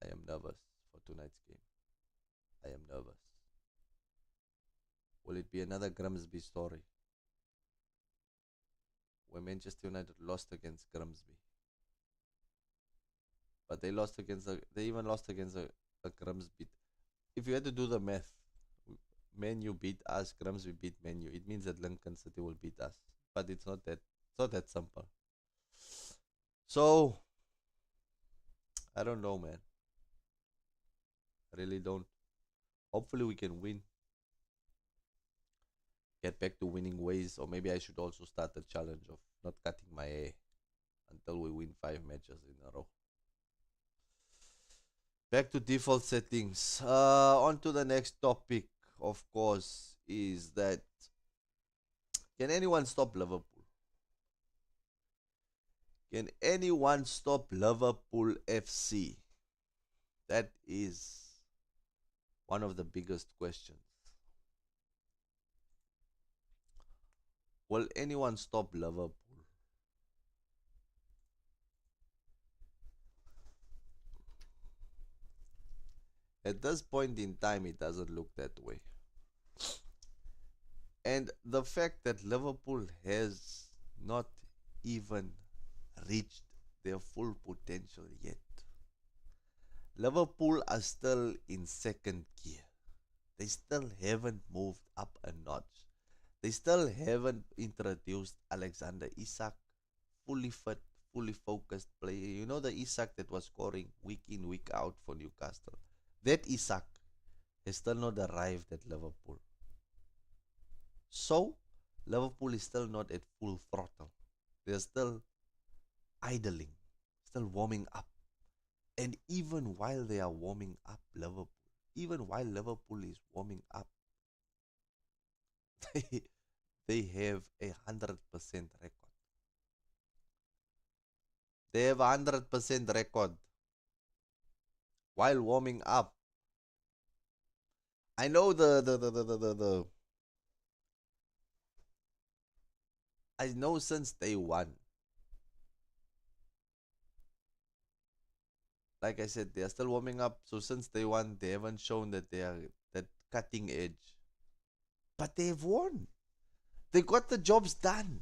I am nervous for tonight's game. I am nervous. Will it be another Grimsby story where Manchester United lost against Grimsby? But they even lost against a Grimsby. If you had to do the math, Man U beat us, Grimsby beat Man U. It means that Lincoln City will beat us. But it's not that simple. So I don't know, man. I really don't. Hopefully we can win. Get back to winning ways, or maybe I should also start the challenge of not cutting my hair until we win 5 matches in a row. Back to default settings. On to the next topic, of course, is that can anyone stop Liverpool? Can anyone stop Liverpool FC? That is one of the biggest questions. Will anyone stop Liverpool? At this point in time, it doesn't look that way. And the fact that Liverpool has not even reached their full potential yet. Liverpool are still in second gear. They still haven't moved up a notch. They still haven't introduced Alexander Isak, fully fit, fully focused player. You know the Isak that was scoring week in, week out for Newcastle? That Isak has still not arrived at Liverpool. So, Liverpool is still not at full throttle. They're still idling, still warming up. And even while they are warming up Liverpool, even while Liverpool is warming up, they, they have 100% record. They have 100% record while warming up. I know the I know since day one. Like I said, they are still warming up. So since day one, they haven't shown that they are that cutting edge. But they've won. They got the jobs done.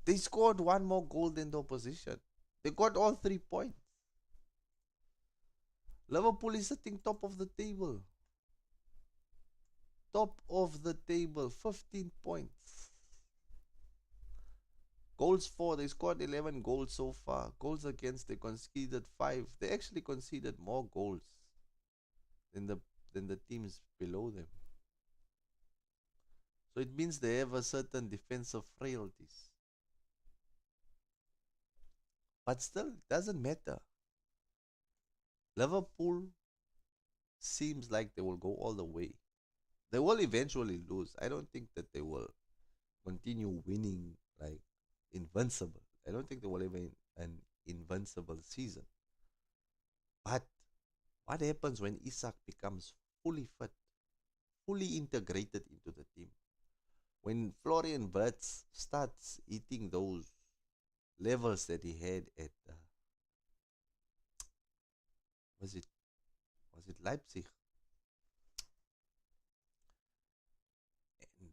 They scored one more goal than the opposition. They got all 3 points. Liverpool is sitting top of the table. Top of the table, 15 points. Goals for, they scored 11 goals so far. Goals against, they conceded 5. They actually conceded more goals than the teams below them. So it means they have a certain defensive frailties. But still, it doesn't matter. Liverpool seems like they will go all the way. They will eventually lose. I don't think that they will continue winning like invincible. I don't think they will have an invincible season. But what happens when Isak becomes fully fit, fully integrated into the team? When Florian Wirtz starts hitting those levels that he had at was it was it Leipzig, and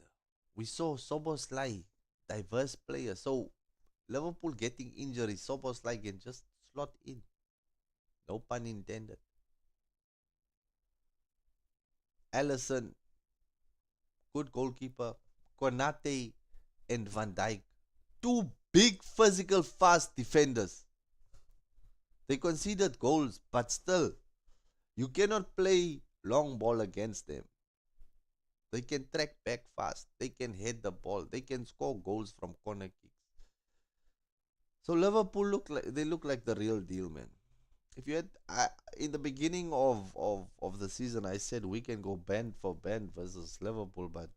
we saw Soboslai, diverse player. So Liverpool getting injuries, Soboslai can just slot in. No pun intended. Allison, good goalkeeper. Konate and Van Dijk, two big physical fast defenders. They conceded goals, but still, you cannot play long ball against them. They can track back fast. They can head the ball. They can score goals from corner kicks. So Liverpool look like the real deal, man. If you had in the beginning of the season, I said we can go band for band versus Liverpool, but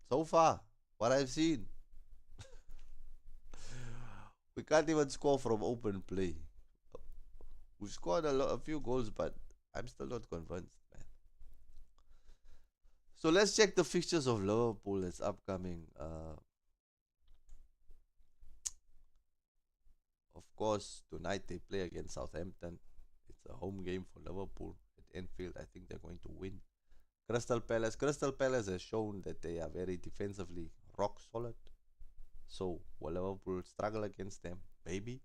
so far, what I've seen, we can't even score from open play. We scored a few goals, but I'm still not convinced, man. So let's check the fixtures of Liverpool that's upcoming. Of course, tonight they play against Southampton. It's a home game for Liverpool at Anfield. I think they're going to win. Crystal Palace. Crystal Palace has shown that they are very defensively rock solid. So will Liverpool struggle against them? Maybe.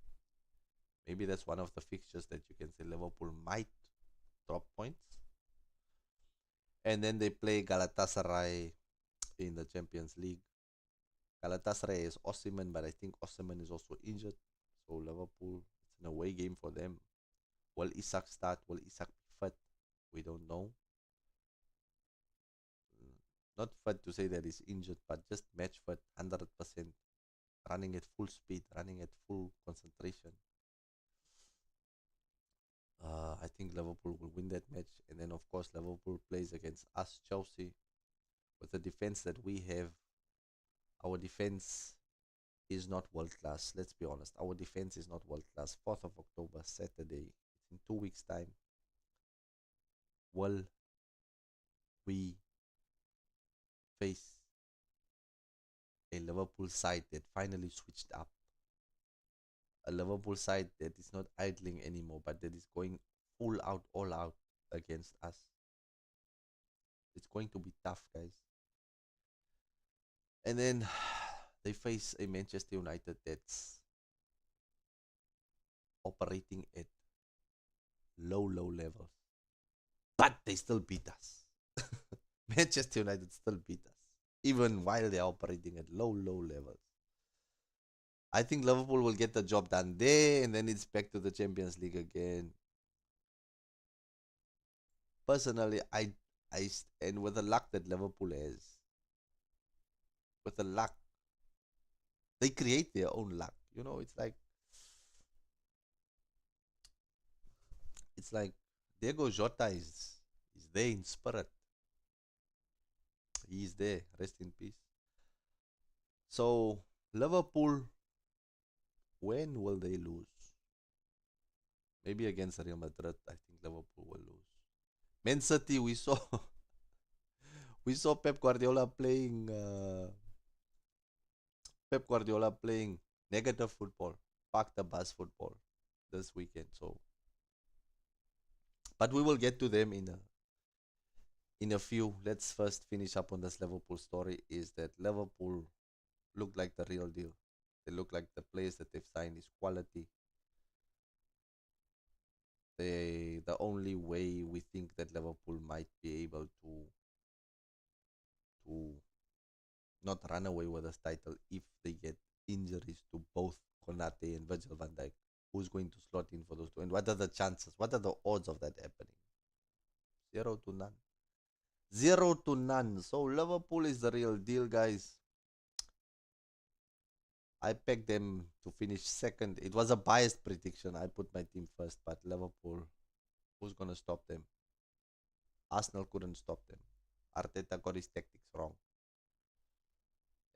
Maybe that's one of the fixtures that you can say Liverpool might drop points. And then they play Galatasaray in the Champions League. Galatasaray is Osimhen, but I think Osimhen is also injured. So Liverpool, it's an away game for them. Will Isak start? Will Isak be fit? We don't know. Not fit to say that he's injured, but just match fit, 100%, running at full speed, running at full concentration. I think Liverpool will win that match. And then, of course, Liverpool plays against us, Chelsea. With the defense that we have, our defense is not world class. Let's be honest. Our defense is not world class. 4th of October, Saturday. It's in 2 weeks' time. Will we face a Liverpool side that finally switched up? A Liverpool side that is not idling anymore, but that is going full out, all out against us. It's going to be tough, guys. And then they face a Manchester United that's operating at low levels. But they still beat us. Manchester United still beat us, even while they're operating at low levels. I think Liverpool will get the job done there, and then it's back to the Champions League again. Personally, and with the luck that Liverpool has, with the luck, they create their own luck. You know, it's like Diego Jota is there in spirit. He's there. Rest in peace. So Liverpool, when will they lose? Maybe against Real Madrid. I think Liverpool will lose. Man City, we saw We saw Pep Guardiola playing negative football, park the bus football this weekend. So, but we will get to them in a few. Let's first finish up on this Liverpool story. Is that Liverpool look like the real deal? They look like the players that they've signed is quality. The only way we think that Liverpool might be able to not run away with this title if they get injuries to both Konate and Virgil van Dijk. Who's going to slot in for those two? And what are the chances? What are the odds of that happening? Zero to none. Zero to none. So Liverpool is the real deal, guys. I pegged them to finish second. It was a biased prediction. I put my team first, but Liverpool, who's going to stop them? Arsenal couldn't stop them. Arteta got his tactics wrong.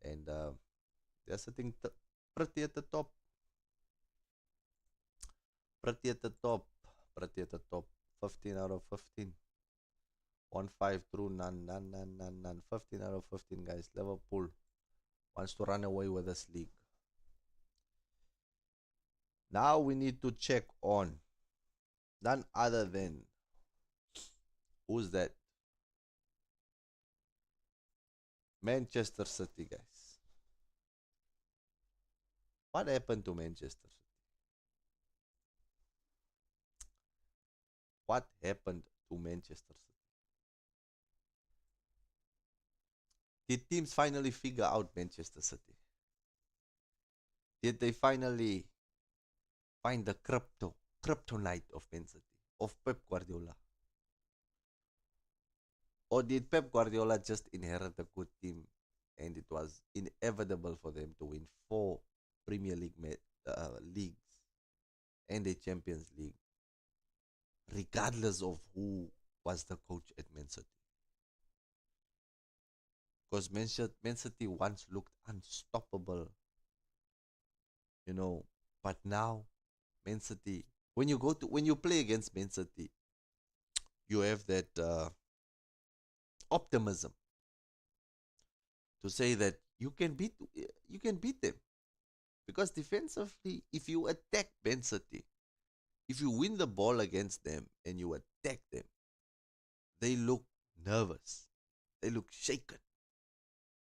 And they're sitting pretty at the top. Pretty at the top. Pretty at the top. 15 out of 15. 1-5 through none. 15 out of 15, guys. Liverpool wants to run away with this league. Now we need to check on none other than, who's that? Manchester City, guys. What happened to Manchester City? What happened to Manchester City? Did teams finally figure out Manchester City? Did they finally find the kryptonite of Man City, of Pep Guardiola? Or did Pep Guardiola just inherit a good team and it was inevitable for them to win 4 Premier League leagues and a Champions League, regardless of who was the coach at Man City? Because Man City once looked unstoppable, but now Man City, when you play against Man City, you have that optimism to say that you can beat them, because defensively, if you attack Man City, if you win the ball against them and you attack them, they look nervous, they look shaken,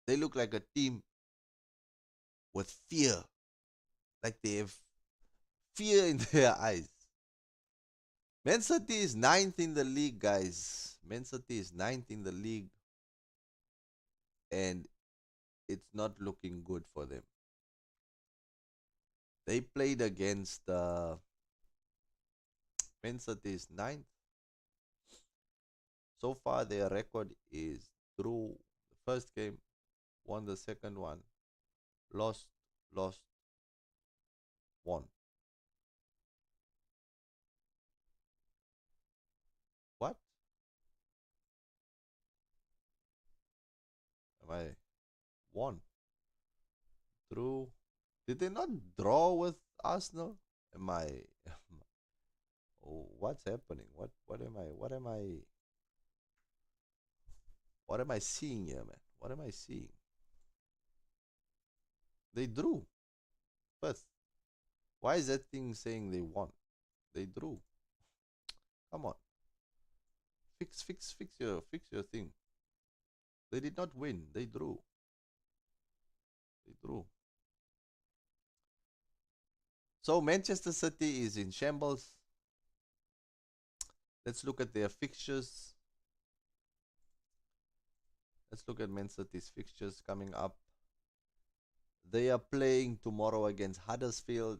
they look like a team with fear, like they have fear in their eyes. Man City is 9th in the league, guys. Man City is 9th in the league, and it's not looking good for them. They played against Man City is 9th. So far, their record is drew the first game, won the second one, lost, won. What? Am I won? Drew? Did they not draw with Arsenal? Am I? Oh, what's happening? What am I seeing here, man? What am I seeing? They drew first. Why is that thing saying they won? They drew. Come on. Fix your thing. They did not win. They drew. They drew. So Manchester City is in shambles. Let's look at their fixtures. Let's look at Man City's fixtures coming up. They are playing tomorrow against Huddersfield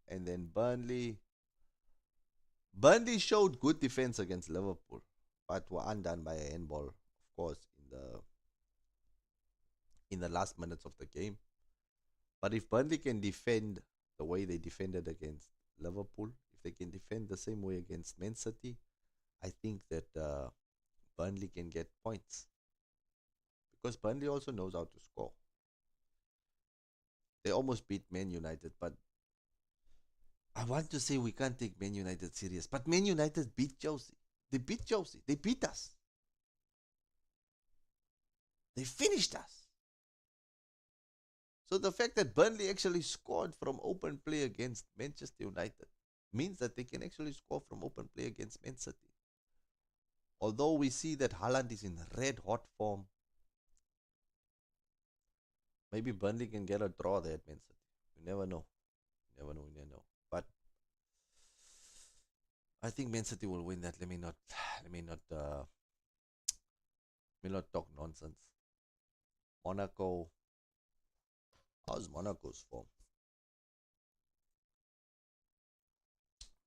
and then Burnley. Burnley showed good defense against Liverpool, but were undone by a handball, of course, in the last minutes of the game. But if Burnley can defend the way they defended against Liverpool, if they can defend the same way against Man City, I think that Burnley can get points, because Burnley also knows how to score. They almost beat Man United, but I want to say we can't take Man United serious. But Man United beat Chelsea. They beat Chelsea. They beat us. They finished us. So the fact that Burnley actually scored from open play against Manchester United means that they can actually score from open play against Man City. Although we see that Haaland is in red hot form, maybe Burnley can get a draw there at Man City. You never know. You never know. You never know. But I think Man City will win that. Let me not talk nonsense. Monaco. How's Monaco's form?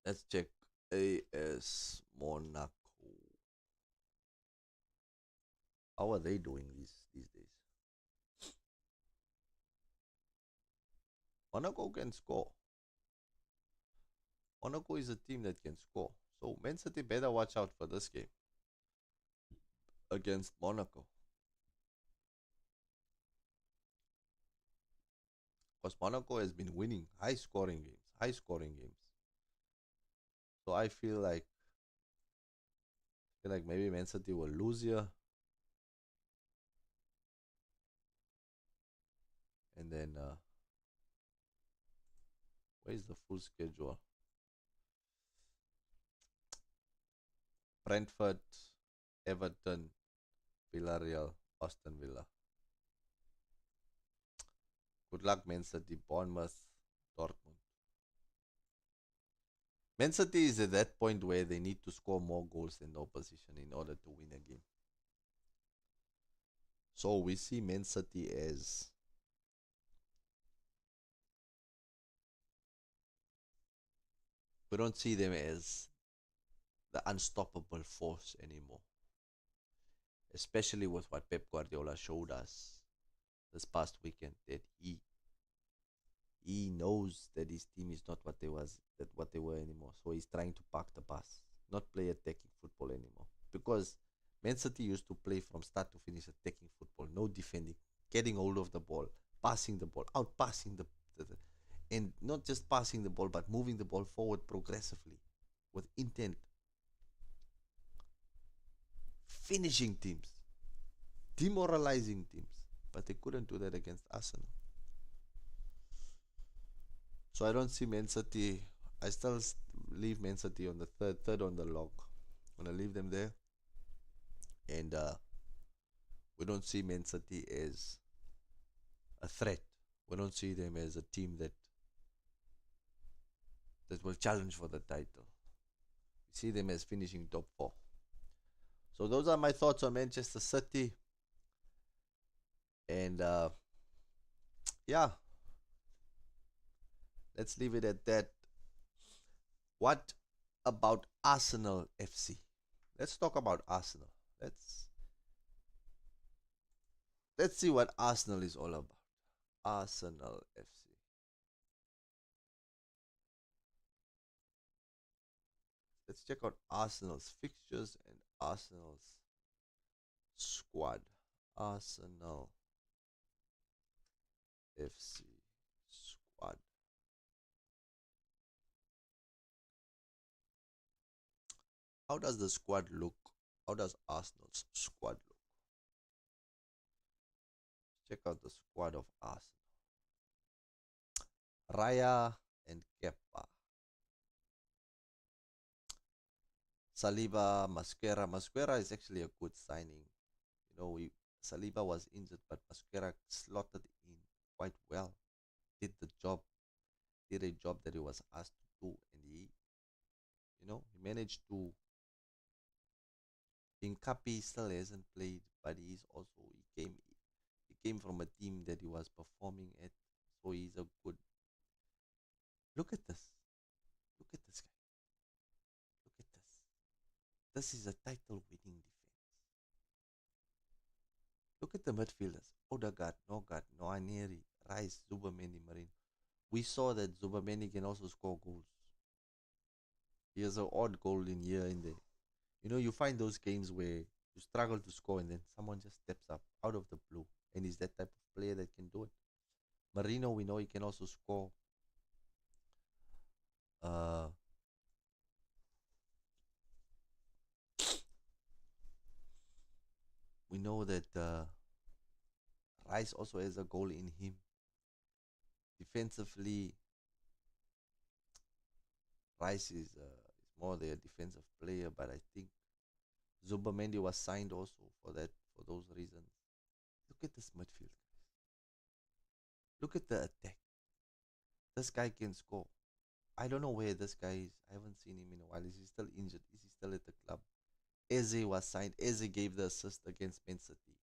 Let's check. AS Monaco. How are they doing these days? Monaco can score. Monaco is a team that can score. So Man City better watch out for this game against Monaco. Because Monaco has been winning high scoring games. High scoring games. So I feel like maybe Man City will lose here. And then where's the full schedule? Brentford, Everton, Villarreal, Aston Villa. Good luck, Man City, Bournemouth, Dortmund. Man City is at that point where they need to score more goals than the opposition in order to win a game. So we see Man City as we don't see them as the unstoppable force anymore. Especially with what Pep Guardiola showed us this past weekend, that he knows that his team is not what they were anymore. So he's trying to park the bus, not play attacking football anymore. Because Man City used to play from start to finish attacking football, no defending, getting hold of the ball, passing the ball, out passing the and not just passing the ball, but moving the ball forward progressively with intent, finishing teams, demoralizing teams. But they couldn't do that against Arsenal. So I don't see Man City. I still leave Man City on the third on the log. I'm gonna leave them there, and we don't see Man City as a threat. We don't see them as a team that will challenge for the title. We see them as finishing top four. So those are my thoughts on Manchester City, and yeah, let's leave it at that. What about Arsenal FC? Let's talk about Arsenal. Let's let's see what Arsenal is all about. Arsenal FC. Let's check out Arsenal's fixtures and Arsenal's squad. Arsenal FC squad. How does the squad look? How does Arsenal's squad look? Check out the squad of Arsenal. Raya and Kepa. Saliba, Masquera. Masquera is actually a good signing. Saliba was injured, but Masquera slotted in quite well. Did the job, did a job that he was asked to do, and he managed to. Incapi still hasn't played, but he came from a team that he was performing at, so he's a good. Look at this, look at this guy, look at this. This is a title-winning defense. Look at the midfielders: Odegaard, Nogard, Noaneri, Rice, Zubameni, Marino. We saw that Zubameni can also score goals. He has an odd goal in here and there. You find those games where you struggle to score and then someone just steps up out of the blue and is that type of player that can do it. Marino, we know he can also score. Uh, we know that Rice also has a goal in him. Defensively, Rice is more their defensive player, but I think Zubamendi was signed also for those reasons. Look at this midfield, guys. Look at the attack. This guy can score. I don't know where this guy is. I haven't seen him in a while. Is he still injured? Is he still at the club? Eze was signed. Eze gave the assist against Man City.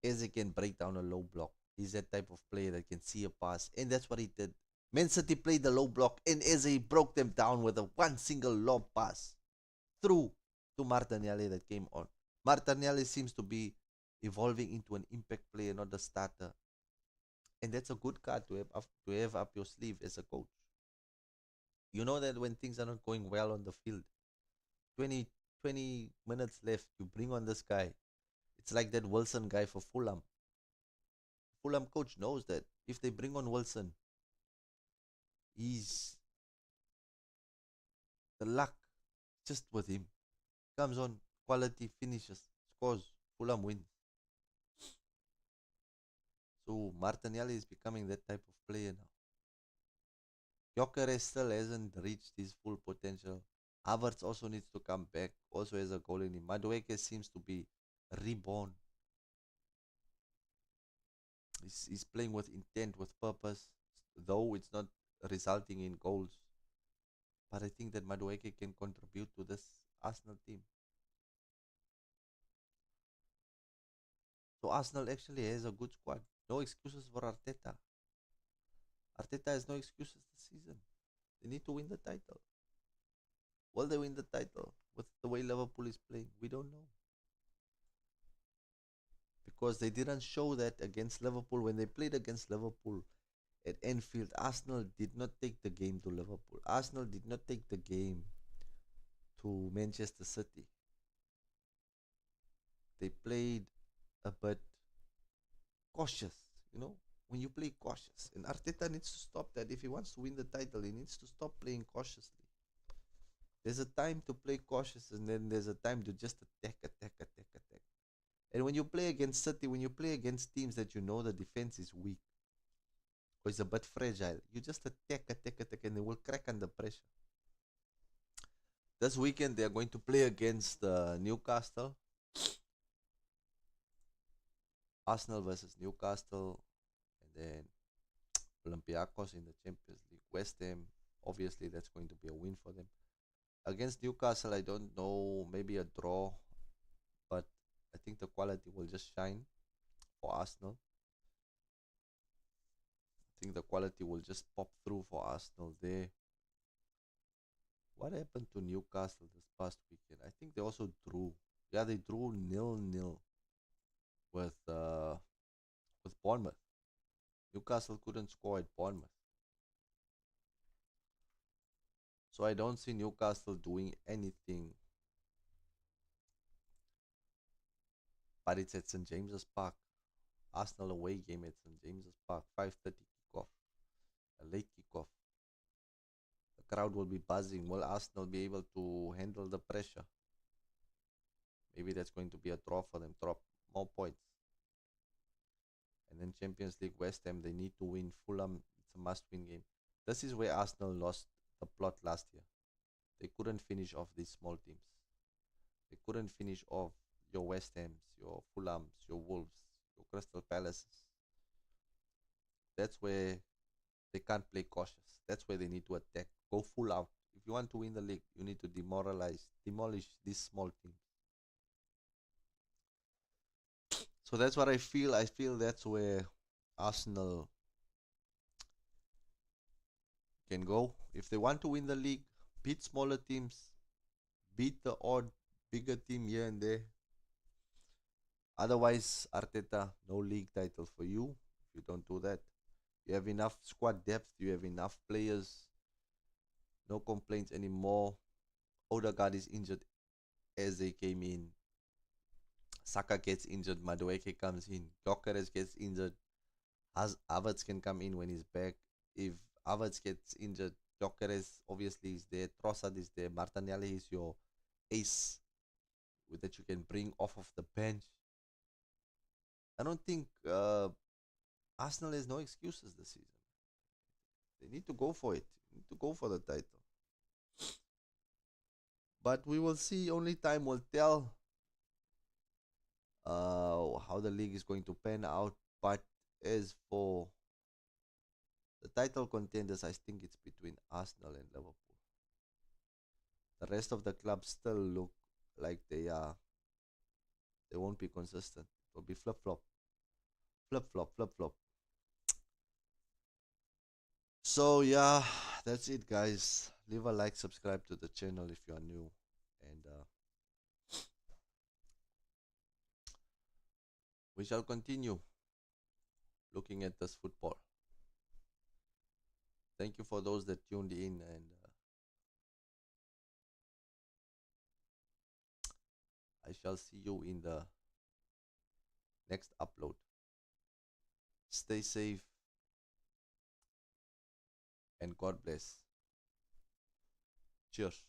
Eze can break down a low block. He's that type of player that can see a pass, and that's what he did. Man City played the low block, and Eze broke them down with a one single lob pass through to Martinelli that came on. Martinelli seems to be evolving into an impact player, not a starter, and that's a good card to have up your sleeve as a coach. You know that when things are not going well on the field, 20, 20 minutes left, you bring on this guy. It's like that Wilson guy for Fulham. Fulham coach knows that if they bring on Wilson, he's the luck just with him. Comes on, quality finishes, scores, Fulham wins. So Martinelli is becoming that type of player now. Gyökeres still hasn't reached his full potential. Havertz also needs to come back, also has a goal in him. Madueke seems to be reborn. He's playing with intent, with purpose, though it's not resulting in goals. But I think that Madueke can contribute to this Arsenal team. So Arsenal actually has a good squad. No excuses for Arteta. Arteta has no excuses this season. They need to win the title. Will they win the title with the way Liverpool is playing? We don't know. Because they didn't show that against Liverpool. When they played against Liverpool at Anfield, Arsenal did not take the game to Liverpool. Arsenal did not take the game to Manchester City. They played a bit cautious, when you play cautious. And Arteta needs to stop that. If he wants to win the title, he needs to stop playing cautiously. There's a time to play cautious, and then there's a time to just attack. And when you play against City, when you play against teams that you know the defense is weak or is a bit fragile, you just attack, and they will crack under pressure. This weekend, they are going to play against Newcastle. Arsenal versus Newcastle, and then Olympiacos in the Champions League. West Ham, obviously, that's going to be a win for them. Against Newcastle, I don't know, maybe a draw, but I think the quality will just shine for Arsenal. I think the quality will just pop through for Arsenal there. What happened to Newcastle this past weekend? I think they also drew. Yeah, they drew 0-0 with Bournemouth. Newcastle couldn't score at Bournemouth. So I don't see Newcastle doing anything. But it's at St. James's Park. Arsenal away game at St. James's Park. 5:30 kickoff. A late kickoff. The crowd will be buzzing. Will Arsenal be able to handle the pressure? Maybe that's going to be a draw for them. Drop more points. And then Champions League, West Ham, they need to win. Fulham, it's a must-win game. This is where Arsenal lost the plot last year. They couldn't finish off these small teams. They couldn't finish off your West Hams, your Fulhams, your Wolves, your Crystal Palaces. That's where they can't play cautious. That's where they need to attack. Go full out. If you want to win the league, you need to demolish these small teams. So that's what I feel. I feel that's where Arsenal can go. If they want to win the league, beat smaller teams, beat the odd bigger team here and there. Otherwise, Arteta, no league title for you if you don't do that. You have enough squad depth. You have enough players. No complaints anymore. Odegaard is injured as they came in. Saka gets injured. Madueke comes in. Gyökeres gets injured. Havertz can come in when he's back. If Havertz gets injured, Gyökeres obviously is there. Trossard is there. Martinelli is your ace that you can bring off of the bench. I don't think Arsenal has no excuses this season. They need to go for it. They need to go for the title. But we will see. Only time will tell how the league is going to pan out. But as for the title contenders, I think it's between Arsenal and Liverpool. The rest of the clubs still look like they won't be consistent. It will be flip flop, flip flop, flip flop. So yeah, that's it, guys. Leave a like, subscribe to the channel if you are new, and we shall continue looking at this football. Thank you for those that tuned in, and I shall see you in the next upload. Stay safe and God bless. Cheers.